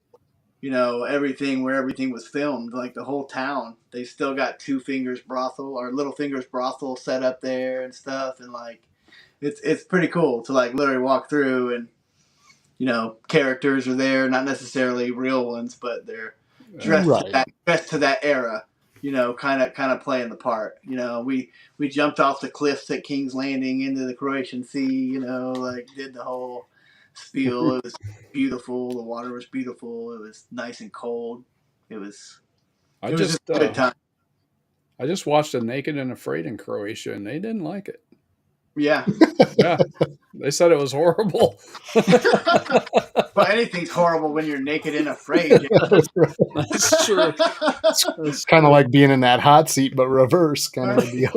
Awesome.
Everything, where everything was filmed, like the whole town. They still got Two Fingers brothel, or Little Fingers brothel, set up there and stuff, and, like, it's pretty cool to, like, literally walk through, and characters are there, not necessarily real ones, but they're dressed to that era. Kind of playing the part. We jumped off the cliffs at King's Landing into the Croatian Sea. Like, did the whole spiel. It was beautiful. The water was beautiful. It was nice and cold. It was just a good time.
I just watched a Naked and Afraid in Croatia, and they didn't like it.
Yeah.
Yeah. They said it was horrible.
Well, anything's horrible when you're naked and afraid.
That's true.
It's kind of like being in that hot seat, but reverse kind of a deal.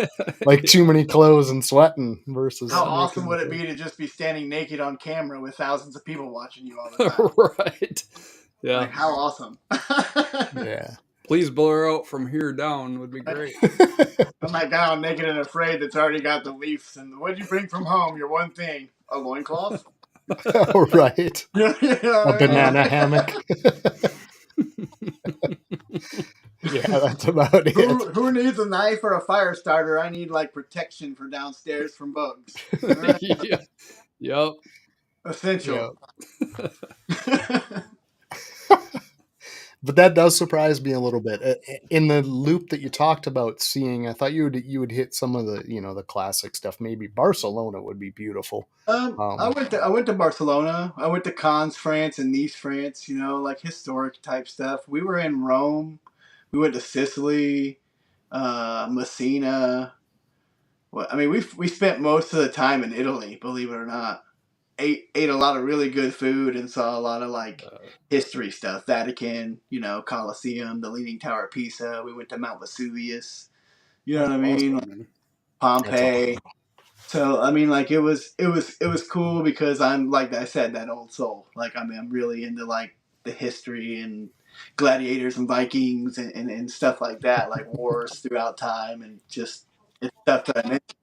Like too many clothes and sweating versus.
How awesome would it be to just be standing naked on camera with thousands of people watching you all the time?
Right. Yeah.
Like, how awesome.
Yeah.
Please blur out from here down would be great.
I'm like down naked and afraid that's already got the leaves. And what'd you bring from home? Your one thing. A loincloth?
Oh, right. A banana hammock. Yeah, that's about it.
Who needs a knife or a fire starter? I need, like, protection for downstairs from bugs. Right?
Yeah. Yep.
Essential.
Yep. But that does surprise me a little bit. In the loop that you talked about seeing, I thought you would hit some of the the classic stuff. Maybe Barcelona would be beautiful.
I went to Barcelona. I went to Cannes, France, and Nice, France. Like historic type stuff. We were in Rome. We went to Sicily, Messina. Well, I mean, we spent most of the time in Italy, believe it or not. Ate a lot of really good food and saw a lot of, like, history stuff. Vatican, Colosseum, the Leaning Tower of Pisa. We went to Mount Vesuvius. You know what I mean?
Awesome,
Pompeii. So, I mean, like, it was cool because I'm, like I said, that old soul. Like, I mean, I'm really into, like, the history and gladiators and Vikings and stuff like that, like wars throughout time, and just it's stuff that I'm into.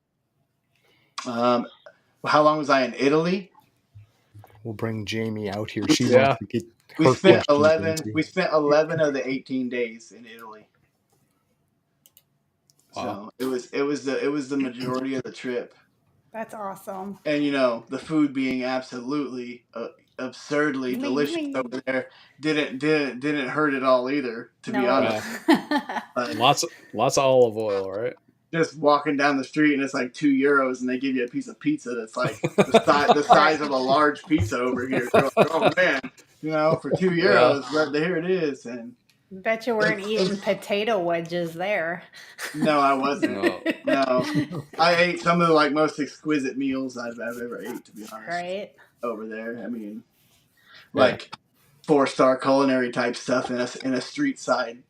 How long was I in Italy?
We'll bring Jamie out here. She
wants
to get
we spent 11. We spent 11 of the 18 days in Italy.
Wow.
So it was the majority of the trip.
That's awesome.
And the food being absolutely absurdly delicious over there didn't hurt at all either. To be honest,
lots of olive oil, right?
just walking down the street and it's like €2 and they give you a piece of pizza that's like the size of a large pizza over here. You're like, oh man, for €2, but here it is. And
Bet you weren't eating potato wedges there.
no, I wasn't. No. I ate some of the like most exquisite meals I've ever ate, to be honest.
Right.
Over there, I mean, like 4-star culinary type stuff in a street side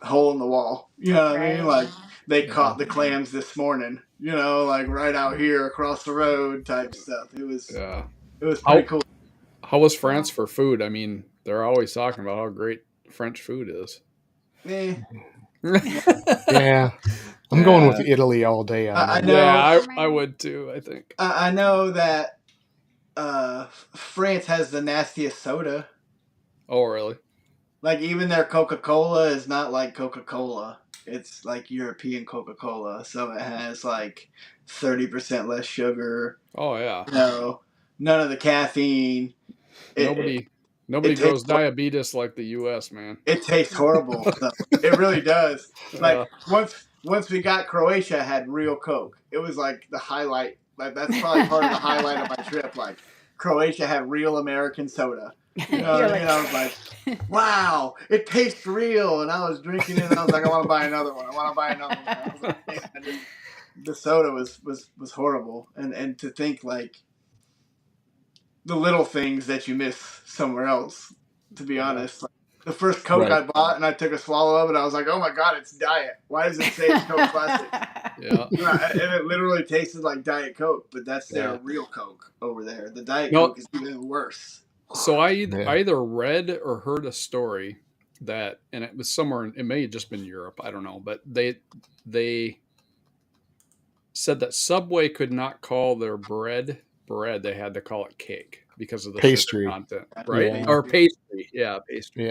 hole in the wall. You know what I mean? Like they caught the clams this morning. Like right out here across the road type stuff. It was pretty cool.
How was France for food? I mean, they're always talking about how great French food is.
Yeah. I'm going with Italy all day.
I know.
Yeah, I would too, I think.
I know that France has the nastiest soda.
Oh, really?
Like, even their Coca-Cola is not like Coca-Cola. It's like European Coca-Cola. So it has like 30% less sugar.
Oh, yeah.
None of the caffeine.
Nobody grows diabetes like the U.S., man.
It tastes horrible. So it really does. Like, once we got Croatia, had real Coke. It was like the highlight. Like, that's probably part of the highlight of my trip. Like, Croatia had real American soda. You know what I mean? I was like, wow, it tastes real. And I was drinking it, and I was like, I want to buy another one. I was like, man, the soda was horrible. And to think, like, the little things that you miss somewhere else, to be honest. Like, the first Coke I bought, and I took a swallow of it, I was like, oh my God, it's Diet. Why does it say it's Coke Classic? And it literally tasted like Diet Coke, but that's their real Coke over there. The Diet Coke is even worse.
So I either read or heard a story that, and it was somewhere, it may have just been Europe, I don't know, but they said that Subway could not call their bread, they had to call it cake because of the
pastry
sugar content, right? Or pastry. Yeah, pastry.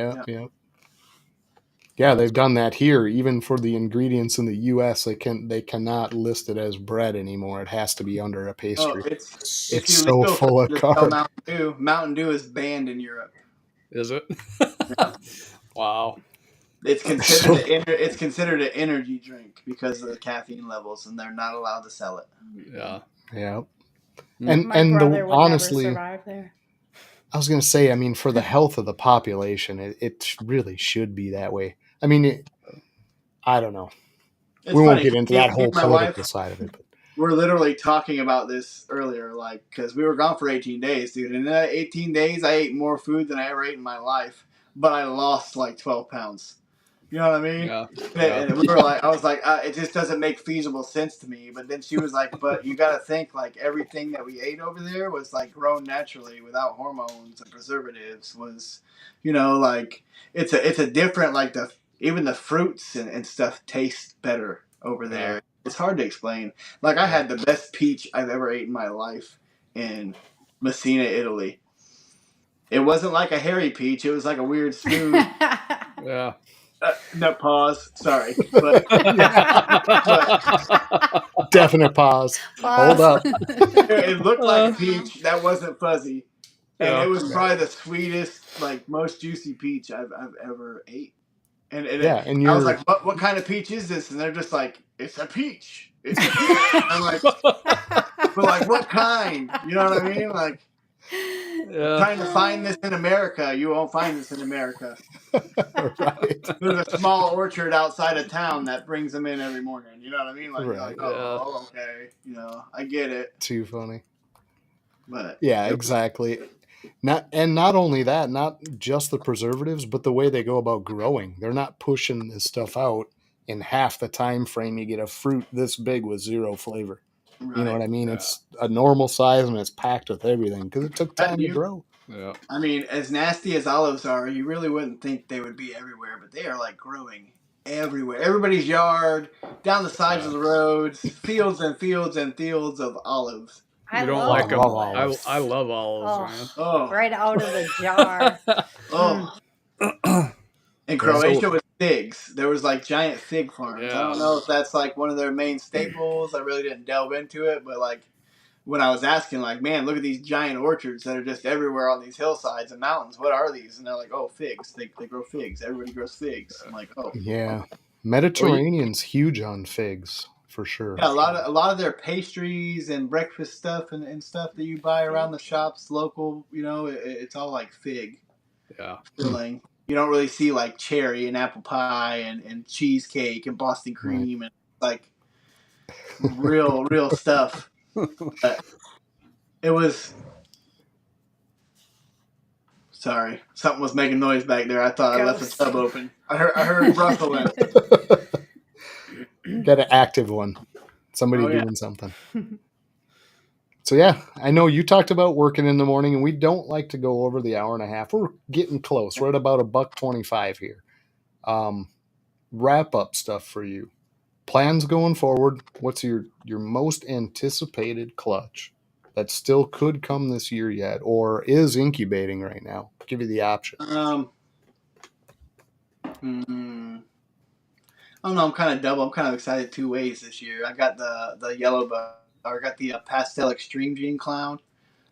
Yeah, they've done that here. Even for the ingredients in the U.S., they cannot list it as bread anymore. It has to be under a pastry. It's so full of carbs.
Mountain Dew is banned in Europe.
Is it?
Yeah.
Wow.
It's considered an energy drink because of the caffeine levels, and they're not allowed to sell it.
Yeah.
And honestly, never survive there.
I was going to say, I mean, for the health of the population, it really should be that way. I mean, I don't know. We won't get into that whole political side of it. But
we're literally talking about this earlier, like, because we were gone for 18 days, dude. And in that 18 days, I ate more food than I ever ate in my life, but I lost like 12 pounds. You know what I mean?
Yeah.
And we were like, I was like, it just doesn't make feasible sense to me. But then she was like, but you got to think, like, everything that we ate over there was like grown naturally without hormones and preservatives. Was, like, it's a different, like, even the fruits and stuff taste better over there. Yeah. It's hard to explain. Like, I had the best peach I've ever ate in my life in Messina, Italy. It wasn't like a hairy peach. It was like a weird smooth.
Yeah.
No, pause. Sorry. But
definite pause. Hold up.
It looked like a peach that wasn't fuzzy. And it was probably the sweetest, like, most juicy peach I've ever ate. And I was like, what kind of peach is this? And they're just like, it's a peach. It's a peach. I'm like, but like, what kind? You know what I mean? Like, trying to find this in America, you won't find this in America.
Right.
There's a small orchard outside of town that brings them in every morning. You know what I mean? Like, oh, okay. I get it.
Too funny.
But
yeah, exactly. Not only that, not just the preservatives, but the way they go about growing. They're not pushing this stuff out in half the time frame. You get a fruit this big with zero flavor. Right. You know what I mean? Yeah. It's a normal size and it's packed with everything because it took time to grow.
Yeah.
I mean, as nasty as olives are, you really wouldn't think they would be everywhere, but they are like growing everywhere. Everybody's yard, down the sides of the roads, fields and fields and fields of olives.
I don't like them. I love olives, man.
Oh, right out of the jar.
In Croatia was figs. There was like giant fig farms. Yeah. I don't know if that's like one of their main staples. I really didn't delve into it, but like when I was asking, like, man, look at these giant orchards that are just everywhere on these hillsides and mountains. What are these? And they're like, oh, figs. They grow figs. Everybody grows figs. I'm like, oh.
Yeah. Mediterranean's huge on figs. for sure.
Yeah, a lot of their pastries and breakfast stuff and stuff that you buy around the shops local, it's all like fig
Yeah.
filling. You don't really see like cherry and apple pie and cheesecake and Boston
Right.
cream and like real stuff. But it was sorry, something was making noise back there. I thought I left the
Ghost.
tub open. I heard rustling.
Got an active one. Somebody
Oh yeah.
doing something. So yeah, I know you talked about working in the morning, and we don't like to go over the hour and a half. We're getting close. We're at about $1.25 here. Wrap up stuff for you. Plans going forward. What's your most anticipated clutch that still could come this year yet, or is incubating right now? I'll give you the option.
I don't know. I'm kind of double. I'm kind of excited two ways this year. I got the yellow or I got the pastel extreme gene clown.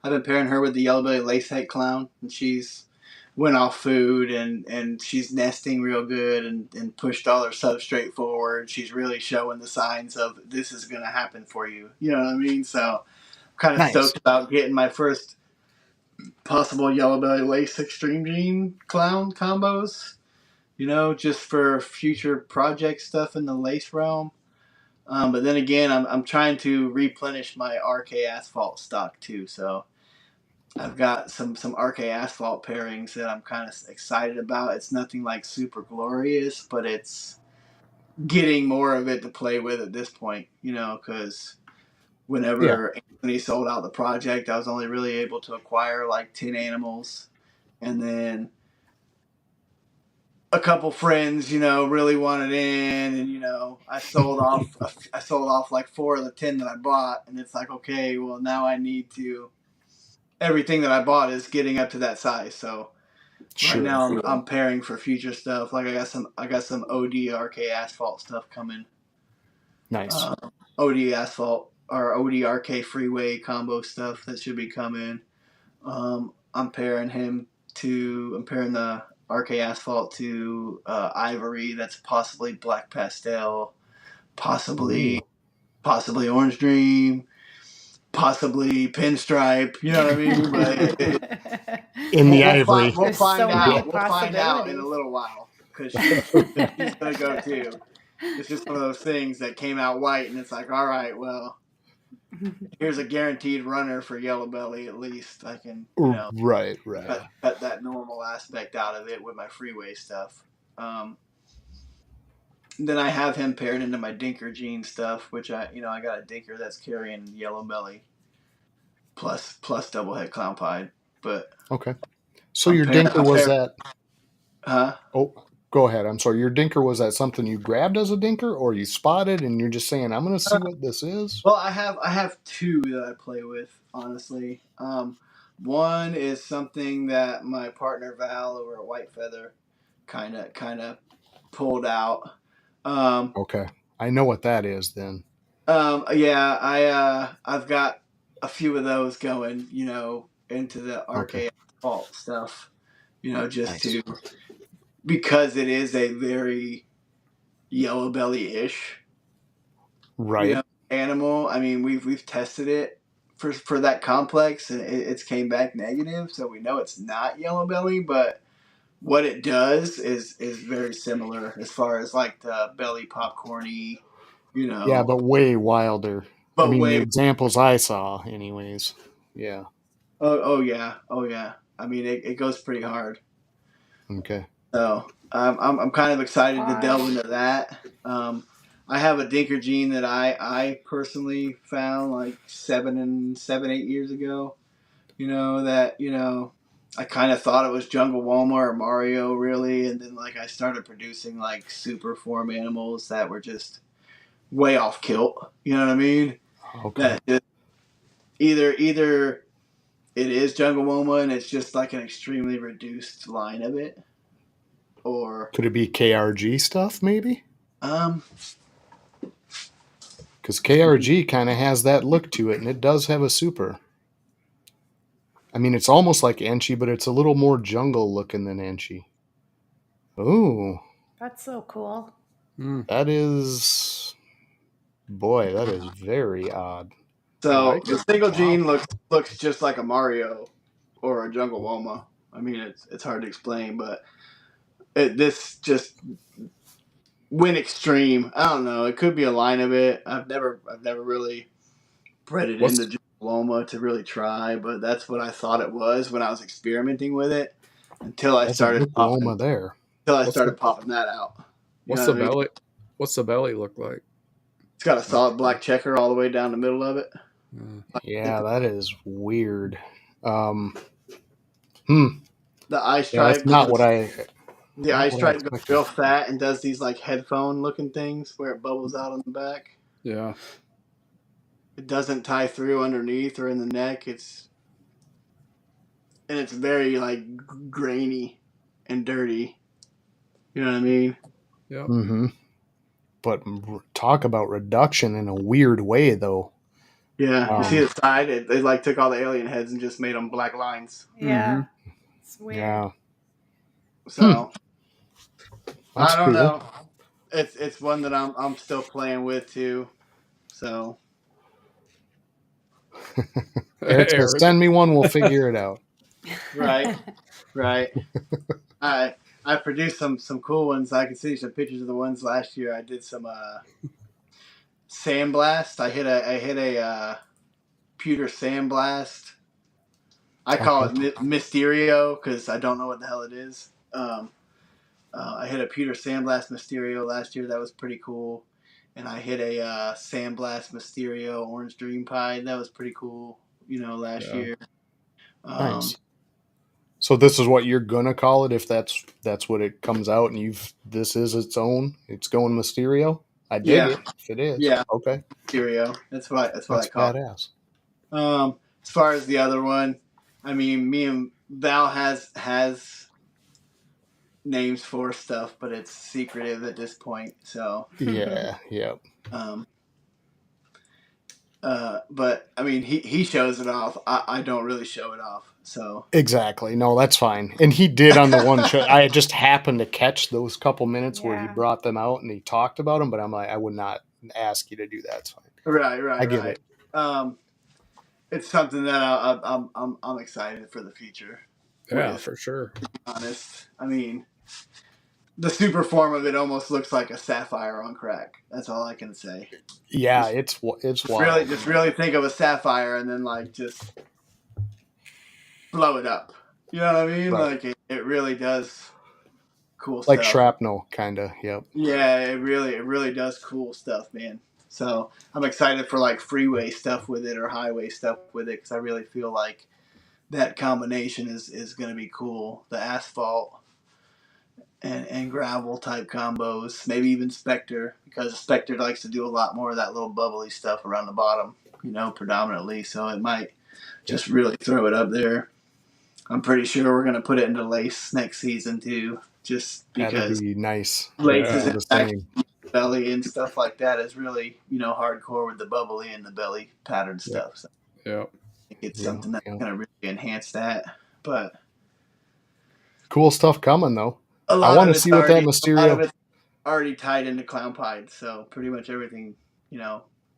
I've been pairing her with the yellow belly lace head clown, and she's went off food and she's nesting real good and pushed all her substrate forward. She's really showing the signs of this is going to happen for you. You know what I mean? So I'm kind of
Nice.
stoked about getting my first possible yellow belly lace extreme gene clown combos. Just for future project stuff in the lace realm. But then again, I'm trying to replenish my RK asphalt stock too. So I've got some RK asphalt pairings that I'm kind of excited about. It's nothing like super glorious, but it's getting more of it to play with at this point. Because whenever Anthony sold out the project, I was only really able to acquire like 10 animals, and then a couple friends, really wanted in, and I sold off like 4 of the 10 that I bought, and it's like, okay, well now I need to. Everything that I bought is getting up to that size, so
Sure.
right now I'm pairing for future stuff. Like I got some ODRK asphalt stuff coming.
Nice.
OD asphalt or ODRK freeway combo stuff that should be coming. I'm pairing the RK asphalt to ivory that's possibly black pastel, possibly orange dream, possibly pinstripe. You know what I mean? But
in the ivory.
we'll find
so many
out. We'll find out in a
possibilities.
little while because she's gonna go too. It's just one of those things that came out white, and it's like, all right, well, here's a guaranteed runner for yellow belly. At least I can,
Right.
cut that normal aspect out of it with my freeway stuff. Then I have him paired into my dinker gene stuff, which I got a dinker that's carrying yellow belly plus double head clown pied. But
okay. So your dinker was that?
Huh?
Oh, go ahead. I'm sorry. Your dinker, was that something you grabbed as a dinker, or you spotted and you're just saying, I'm going to see what this is?
Well, I have two that I play with, honestly. One is something that my partner Val over at White Feather kind of pulled out.
Okay. I know what that is then.
Yeah, I've got a few of those going, into the RK asphalt stuff, just
Nice.
because it is a very yellow belly-ish,
Right.
animal. I mean, we've tested it for that complex, and it's came back negative, so we know it's not yellow belly, but what it does is very similar as far as like the belly popcorny,
Yeah, but way wilder.
but
I mean, the
way.
examples I saw, anyways. Yeah.
Oh yeah. I mean, it goes pretty hard.
Okay.
So I'm kind of excited to delve into that. I have a dinker gene that I personally found like 8 years ago. I kind of thought it was Jungle Woma or Mario, really, and then like I started producing like super form animals that were just way off kilt. You know what I mean?
Okay.
That just either it is Jungle Woma and it's just like an extremely reduced line of it, or
Could it be KRG stuff, maybe? Because KRG kind of has that look to it, and it does have a super. I mean, it's almost like Enchi, but it's a little more jungle looking than Enchi. Ooh.
That's so cool.
That is Boy, that is very odd.
I
So
like
the
it.
single
Wow.
gene looks just like a Mario or a Jungle Woma. I mean, it's hard to explain, but this just went extreme. I don't know. It could be a line of it. I've never really bred it into
What's
Jungle Woma to really try, but that's what I thought it was when I was experimenting with it until I
Doesn't
started
look
popping
Loma there.
what's the
that out. You
what's
know
the
what I mean?
belly? What's the belly look like?
It's got a solid black checker all the way down the middle of it.
Uh,
Yeah, that is weird. Um, hmm.
The eye
Yeah, that's
stripe goes. The eye
not what I
stripe goes
expected.
real fat and does these like headphone looking things where it bubbles out on the back.
yeah.
It doesn't tie through underneath or in the neck. It's very like grainy and dirty. You know what I mean?
Yep.
Mm-hmm. But talk about reduction in a weird way, though.
Yeah. You see the side? They like took all the alien heads and just made them black lines.
Yeah.
Mhm.
It's weird.
Yeah.
So
That's
I don't
cool.
know. It's one that I'm still playing with too. So
Eric says,
Eric.
"Send me one. We'll figure it out."
right, right. I produced some cool ones. I can see some pictures of the ones last year. I did some sandblast. I hit a pewter sandblast. I call
Okay.
it Mysterio because I don't know what the hell it is. I hit a pewter sandblast Mysterio last year. That was pretty cool. And I hit a sandblast Mysterio Orange Dream Pie. That was pretty cool. Last
Yeah.
year. Um,
Nice. So this is what you're gonna call it if that's what it comes out, and this is its own. It's going Mysterio. I dig
yeah,
it. If it is,
yeah,
okay,
Mysterio. That's what I
that's
call it.
badass.
As far as the other one, I mean, me and Val has names for stuff, but it's secretive at this point. So,
Yeah, yeah,
um, but I mean, he shows it off. I don't really show it off. So,
exactly. No, that's fine. And he did on the one show. I just happened to catch those couple minutes where he
Yeah.
brought them out and he talked about them. But I'm like, I would not ask you to do that. It's fine.
right,
I
right,
get
right.
it.
It's something that I'm excited for the future.
Yeah,
With,
for sure.
to be honest, I mean, the super form of it almost looks like a sapphire on crack. That's all I can say.
Yeah,
Just,
it's
just really,
wild.
just really think of a sapphire and then like just blow it up. You know what I mean?
Right,
Like it really does cool
like
stuff.
shrapnel, kind of. Yep.
Yeah, it really does cool stuff, man. So I'm excited for like freeway stuff with it or highway stuff with it because I really feel like that combination is going to be cool. The asphalt and gravel type combos, maybe even Spectre because Spectre likes to do a lot more of that little bubbly stuff around the bottom, predominantly. So it might
Yep.
just really throw it up there. I'm pretty sure we're going to put it into lace next season too, just
That'd
because
be nice.
lace
Yeah.
is
Do the
impacting
same.
the belly and stuff like that is really, hardcore with the bubbly and the belly pattern
Yep.
stuff. So
Yeah.
I think it's
Yeah,
something that's
yeah.
going to really enhance that. But
Cool stuff coming though.
a
I
lot
want
of
to
it's
see what that
already
Mysterio.
tied into clown pied. So pretty much everything,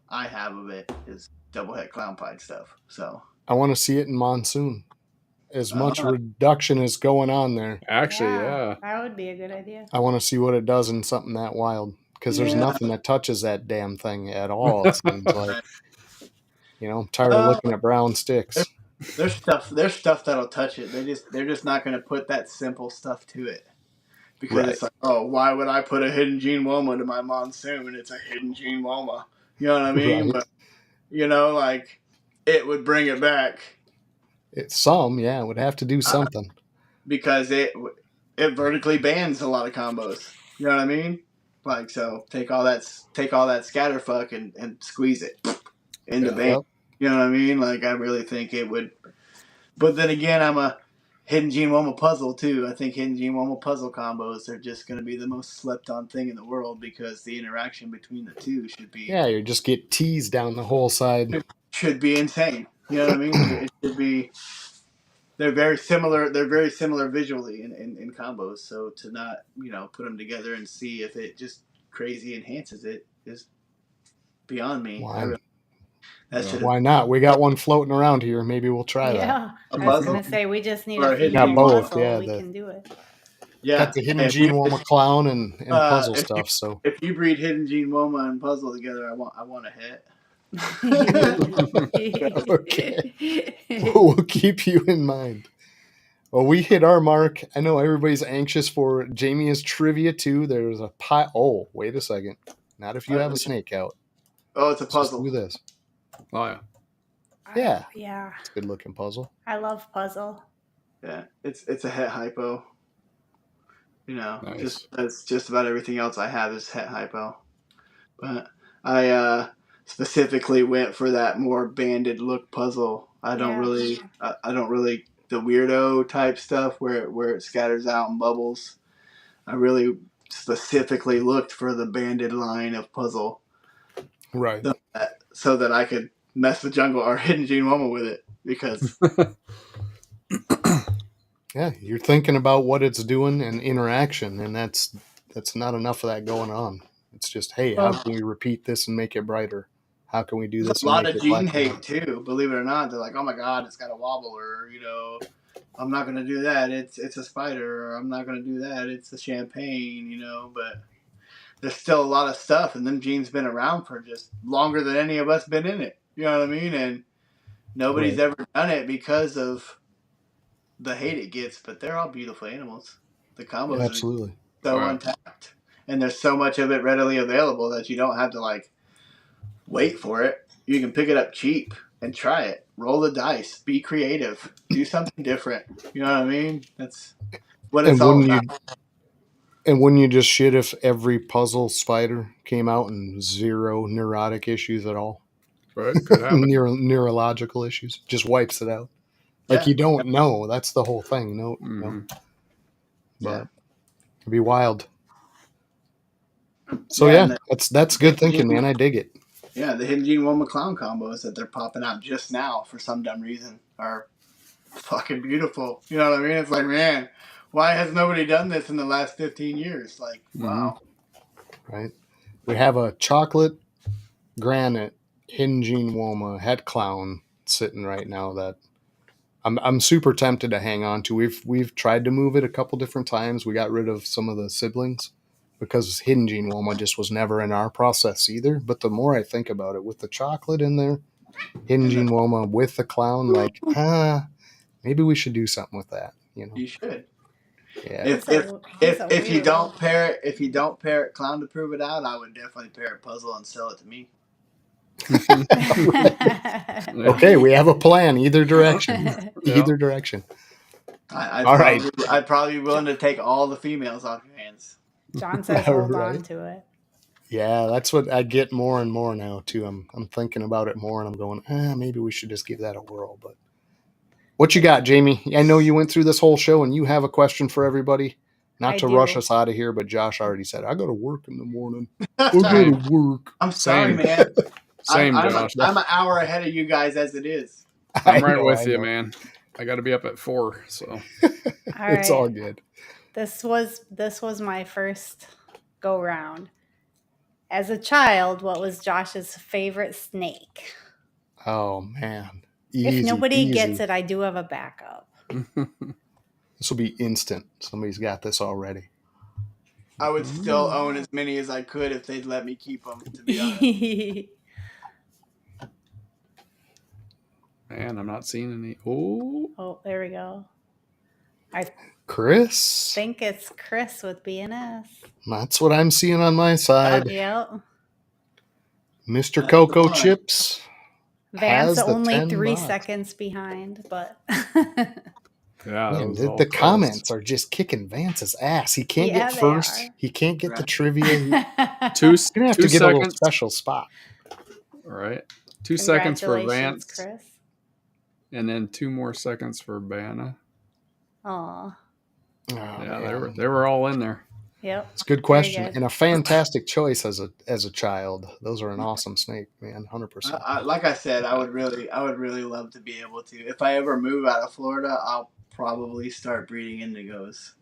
I have of it is double head clown pied stuff. So
I want to see it in monsoon. As much
uh,
reduction is going on there,
Actually,
Yeah.
yeah.
That would be a good idea.
I want to see what it does in something that wild. Because there's
yeah,
nothing that touches that damn thing at all. It seems like.
right.
I'm tired of
Uh,
looking at brown sticks.
there's stuff that'll touch it. They're just not going to put that simple stuff to it. Because
Right.
it's like, oh, why would I put a hidden gene Woma to my monsoon? It's a hidden gene Woma. You know what I mean?
Right.
But, like, it would bring it back
It's some, yeah. It would have to do something.
because it vertically bans a lot of combos. You know what I mean? Like, so take all that scatterfuck and squeeze it into
Yeah.
ban.
Yep.
You know what I mean? Like, I really think it would. But then again, I'm a Hidden Gene Woma puzzle too. I think Hidden Gene Woma puzzle combos are just going to be the most slept on thing in the world because the interaction between the two
Yeah, you just get teased down the whole side.
should be insane. You know what I mean? It should be. They're very similar. They're very similar visually in combos. So to not put them together and see if it just crazy enhances it is beyond me.
Why?
That should
Why not? We got one floating around here. Maybe we'll try that.
Yeah,
A
I was
puzzle?
gonna say we just need
Or
a
a hidden
Got
female
gene
both,
puzzle.
yeah.
We can do it.
Got the hidden
Hey,
gene Woma clown and puzzle
if
stuff. So
if you breed hidden gene Woma and puzzle together, I want a hit.
okay, we'll keep you in mind. Well, we hit our mark. I know everybody's anxious for it. Jamie has trivia too. There's a pie. Oh, wait a second. Not if you have a snake out.
Oh, it's a
Let's just
puzzle.
do this.
Oh yeah.
Yeah.
Yeah.
It's a good looking puzzle.
I love puzzle.
Yeah, it's a het hypo. You know,
Nice.
just about everything else I have is het hypo. But I specifically went for that more banded look puzzle. I don't really the weirdo type stuff where it scatters out and bubbles. I really specifically looked for the banded line of puzzle.
Right.
So that I could mess with Jungle or Hidden Gene Woma with it because
yeah, you're thinking about what it's doing and interaction, and that's not enough of that going on. It's just, hey, how can we repeat this and make it brighter? How can we do
there's
this
a
and
lot
make
of
it
gene
black?
hate too. Believe it or not, they're like, "Oh my god, it's got a wobble," or I'm not gonna do that. It's a spider, or I'm not gonna do that. It's a champagne, But there's still a lot of stuff, and them genes been around for just longer than any of us been in it. You know what I mean? And nobody's ever done it because of the hate it gets. But they're all beautiful animals. The combos
Absolutely.
are so untapped, and there's so much of it readily available that you don't have to wait for it. You can pick it up cheap and try it. Roll the dice. Be creative. Do something different. You know what I mean? That's what it's all about.
And wouldn't you just shit if every puzzle spider came out and zero neurotic issues at all?
Right. Could happen.
Neurological issues. Just wipes it out. Like you don't know. That's the whole thing. No. But it'd be wild. So that's good thinking, man. I dig it.
Yeah, the Hidden Gene Woma clown combos that they're popping out just now for some dumb reason are fucking beautiful. You know what I mean? It's like, man, why has nobody done this in the last 15 years? Like, wow.
Right. We have a chocolate granite Hidden Gene Woma het clown sitting right now that I'm super tempted to hang on to. We've tried to move it a couple different times. We got rid of some of the siblings because Hidden Gene Woma just was never in our process either. But the more I think about it, with the chocolate in there, Hidden Gene Woma with the clown, maybe we should do something with that.
You should.
Yeah.
If you don't pair it clown to prove it out, I would definitely pair it puzzle and sell it to me.
Okay, we have a plan. Either direction. Either direction.
I'd probably be willing to take all the females off your hands.
John says hold on to it.
Yeah, that's what I get more and more now too. I'm thinking about it more, and I'm going, maybe we should just give that a whirl. But what you got, Jamie? I know you went through this whole show, and you have a question for everybody. Not to rush us out of here, but Josh already said I go to work in the morning. I go to work.
I'm sorry, man.
Same, Josh.
I'm an hour ahead of you guys as it is.
I'm right with you, man. I got to be up at 4, so
it's all good.
This was my first go round. As a child, what was Josh's favorite snake?
Oh man!
If nobody gets it, I do have a backup.
This will be instant. Somebody's got this already.
I would still own as many as I could if they'd let me keep them, to be honest.
Man, I'm not seeing any. Oh,
there we go.
Chris?
I think it's Chris with BNS.
That's what I'm seeing on my side.
Yep.
Mr. Cocoa Chips.
Vance only 3 seconds behind, but
yeah,
man, the comments are just kicking Vance's ass. He can't get first. He can't get the trivia. He's gonna have to get a little special spot.
All right. 2 seconds for Vance,
Chris.
And then 2 more seconds for Banna.
Aw.
Yeah, they were all in there.
Yep.
It's a good question and a fantastic choice as a child. Those are an awesome snake, man. 100%.
Like I said, I would really love to be able to. If I ever move out of Florida, I'll probably start breeding indigos.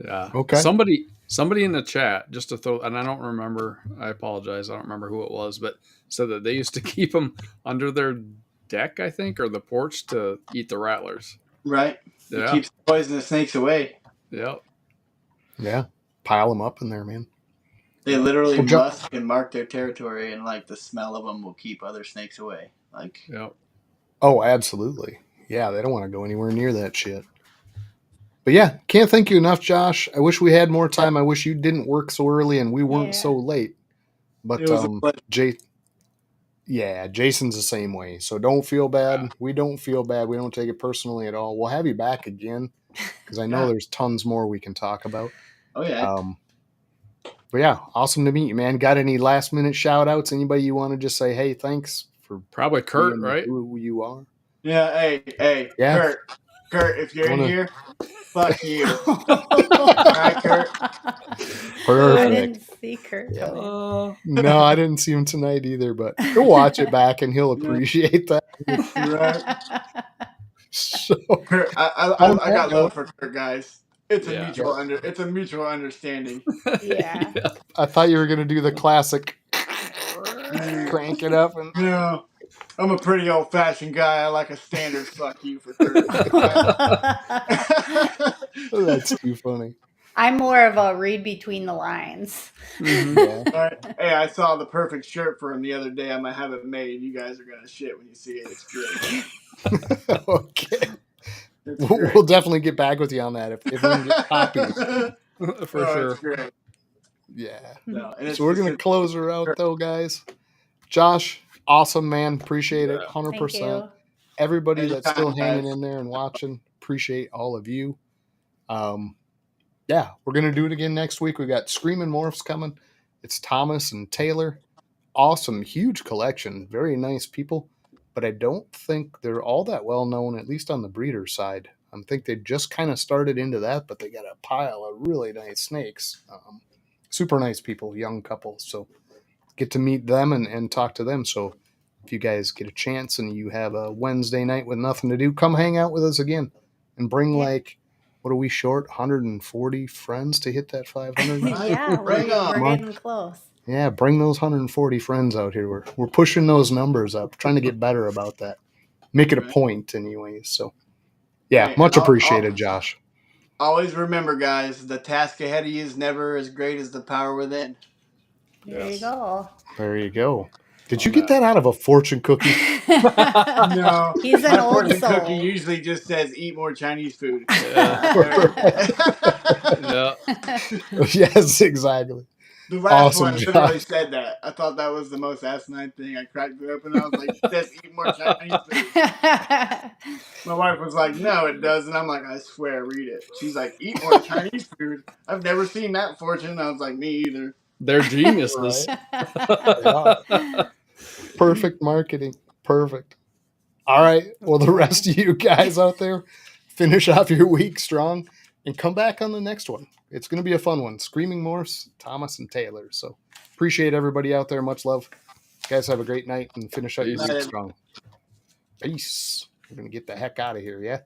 Yeah.
Okay.
Somebody in the chat, just to throw, and I don't remember. I apologize. I don't remember who it was, but said that they used to keep them under their deck, I think, or the porch to eat the rattlers.
Right. It
Yeah.
keeps the poisonous snakes away.
Yep.
Yeah. Pile them up in there, man.
They literally
Well, John-
musk and mark their territory, and like the smell of them will keep other snakes away. Like,
Yep.
Oh, absolutely. Yeah, they don't want to go anywhere near that shit. But yeah, can't thank you enough, Josh. I wish we had more time. I wish you didn't work so early and we weren't so late. But
it was a pleasure.
Jason's the same way. So don't feel bad.
Yeah.
We don't feel bad. We don't take it personally at all. We'll have you back again because I know
Yeah.
there's tons more we can talk about.
Oh yeah.
But yeah, awesome to meet you, man. Got any last minute shout outs? Anybody you want to just say, hey, thanks for
Probably Kurt,
being
right?
who you are?
Yeah. Hey,
Yeah.
Kurt, if you're in here, fuck you.
All
right, Kurt?
I
Perfect.
didn't see Kurt
Yeah.
come in.
No, I didn't see him tonight either, but he'll watch it back and he'll appreciate that.
Right.
So,
Kurt, I
on
got
that
love
note,
for Kurt, guys. It's a
Yeah.
mutual understanding.
Yeah.
I thought you were going to do the classic crank it up. And
No, I'm a pretty old fashioned guy. I like a standard fuck you for Kurt.
That's too funny.
I'm more of a read between the lines.
Mhm.
Yeah.
Right. Hey, I saw the perfect shirt for him the other day. I might have it made. You guys are gonna shit when you see it. It's great.
Okay.
It's great.
We'll definitely get back with you on that if we can get copies.
For sure.
It's great.
Yeah.
No, and
So we're going to close her out, though, guys. Josh, awesome, man. Appreciate it.
Yeah.
100%.
Thank you.
Everybody that's still
Anytime,
hanging
guys.
in there and watching, appreciate all of you. Yeah, we're going to do it again next week. We got Screaming Morphs coming. It's Thomas and Taylor. Awesome, huge collection. Very nice people. But I don't think they're all that well known, at least on the breeder side. I think they just kind of started into that, but they got a pile of really nice snakes. Super nice people, young couple. So get to meet them and talk to them. So if you guys get a chance and you have a Wednesday night with nothing to do, come hang out with us again and bring what are we short? 140 friends to hit that 500?
Yeah, we're
Come on.
getting close.
Yeah, bring those 140 friends out here. We're pushing those numbers up, trying to get better about that. Make it a point, anyways. So, yeah,
Hey,
much
and
appreciated, Josh.
Always remember, guys, the task ahead of you is never as great as the power within.
There you
Yes.
go.
There you go. Did you get that out of a fortune cookie?
No,
He's an
my
old
fortune
soul.
cookie usually just says eat more Chinese food.
Yeah.
Yes, exactly.
The last
Awesome,
one literally
Josh.
said that. I thought that was the most asinine thing. I cracked it open and I was like, it says eat more Chinese food. My wife was like, no, it doesn't. I'm like, I swear, read it. She's like, eat more Chinese food. I've never seen that fortune. I was like, me either.
They're geniuses.
Yeah. Perfect marketing. Perfect. All right. Well, the rest of you guys out there, finish off your week strong and come back on the next one. It's going to be a fun one. Screaming Morphs, Thomas and Taylor. So appreciate everybody out there. Much love. Guys, have a great night and finish out your
Peace.
week strong. Peace. We're going to get the heck out of here, yeah?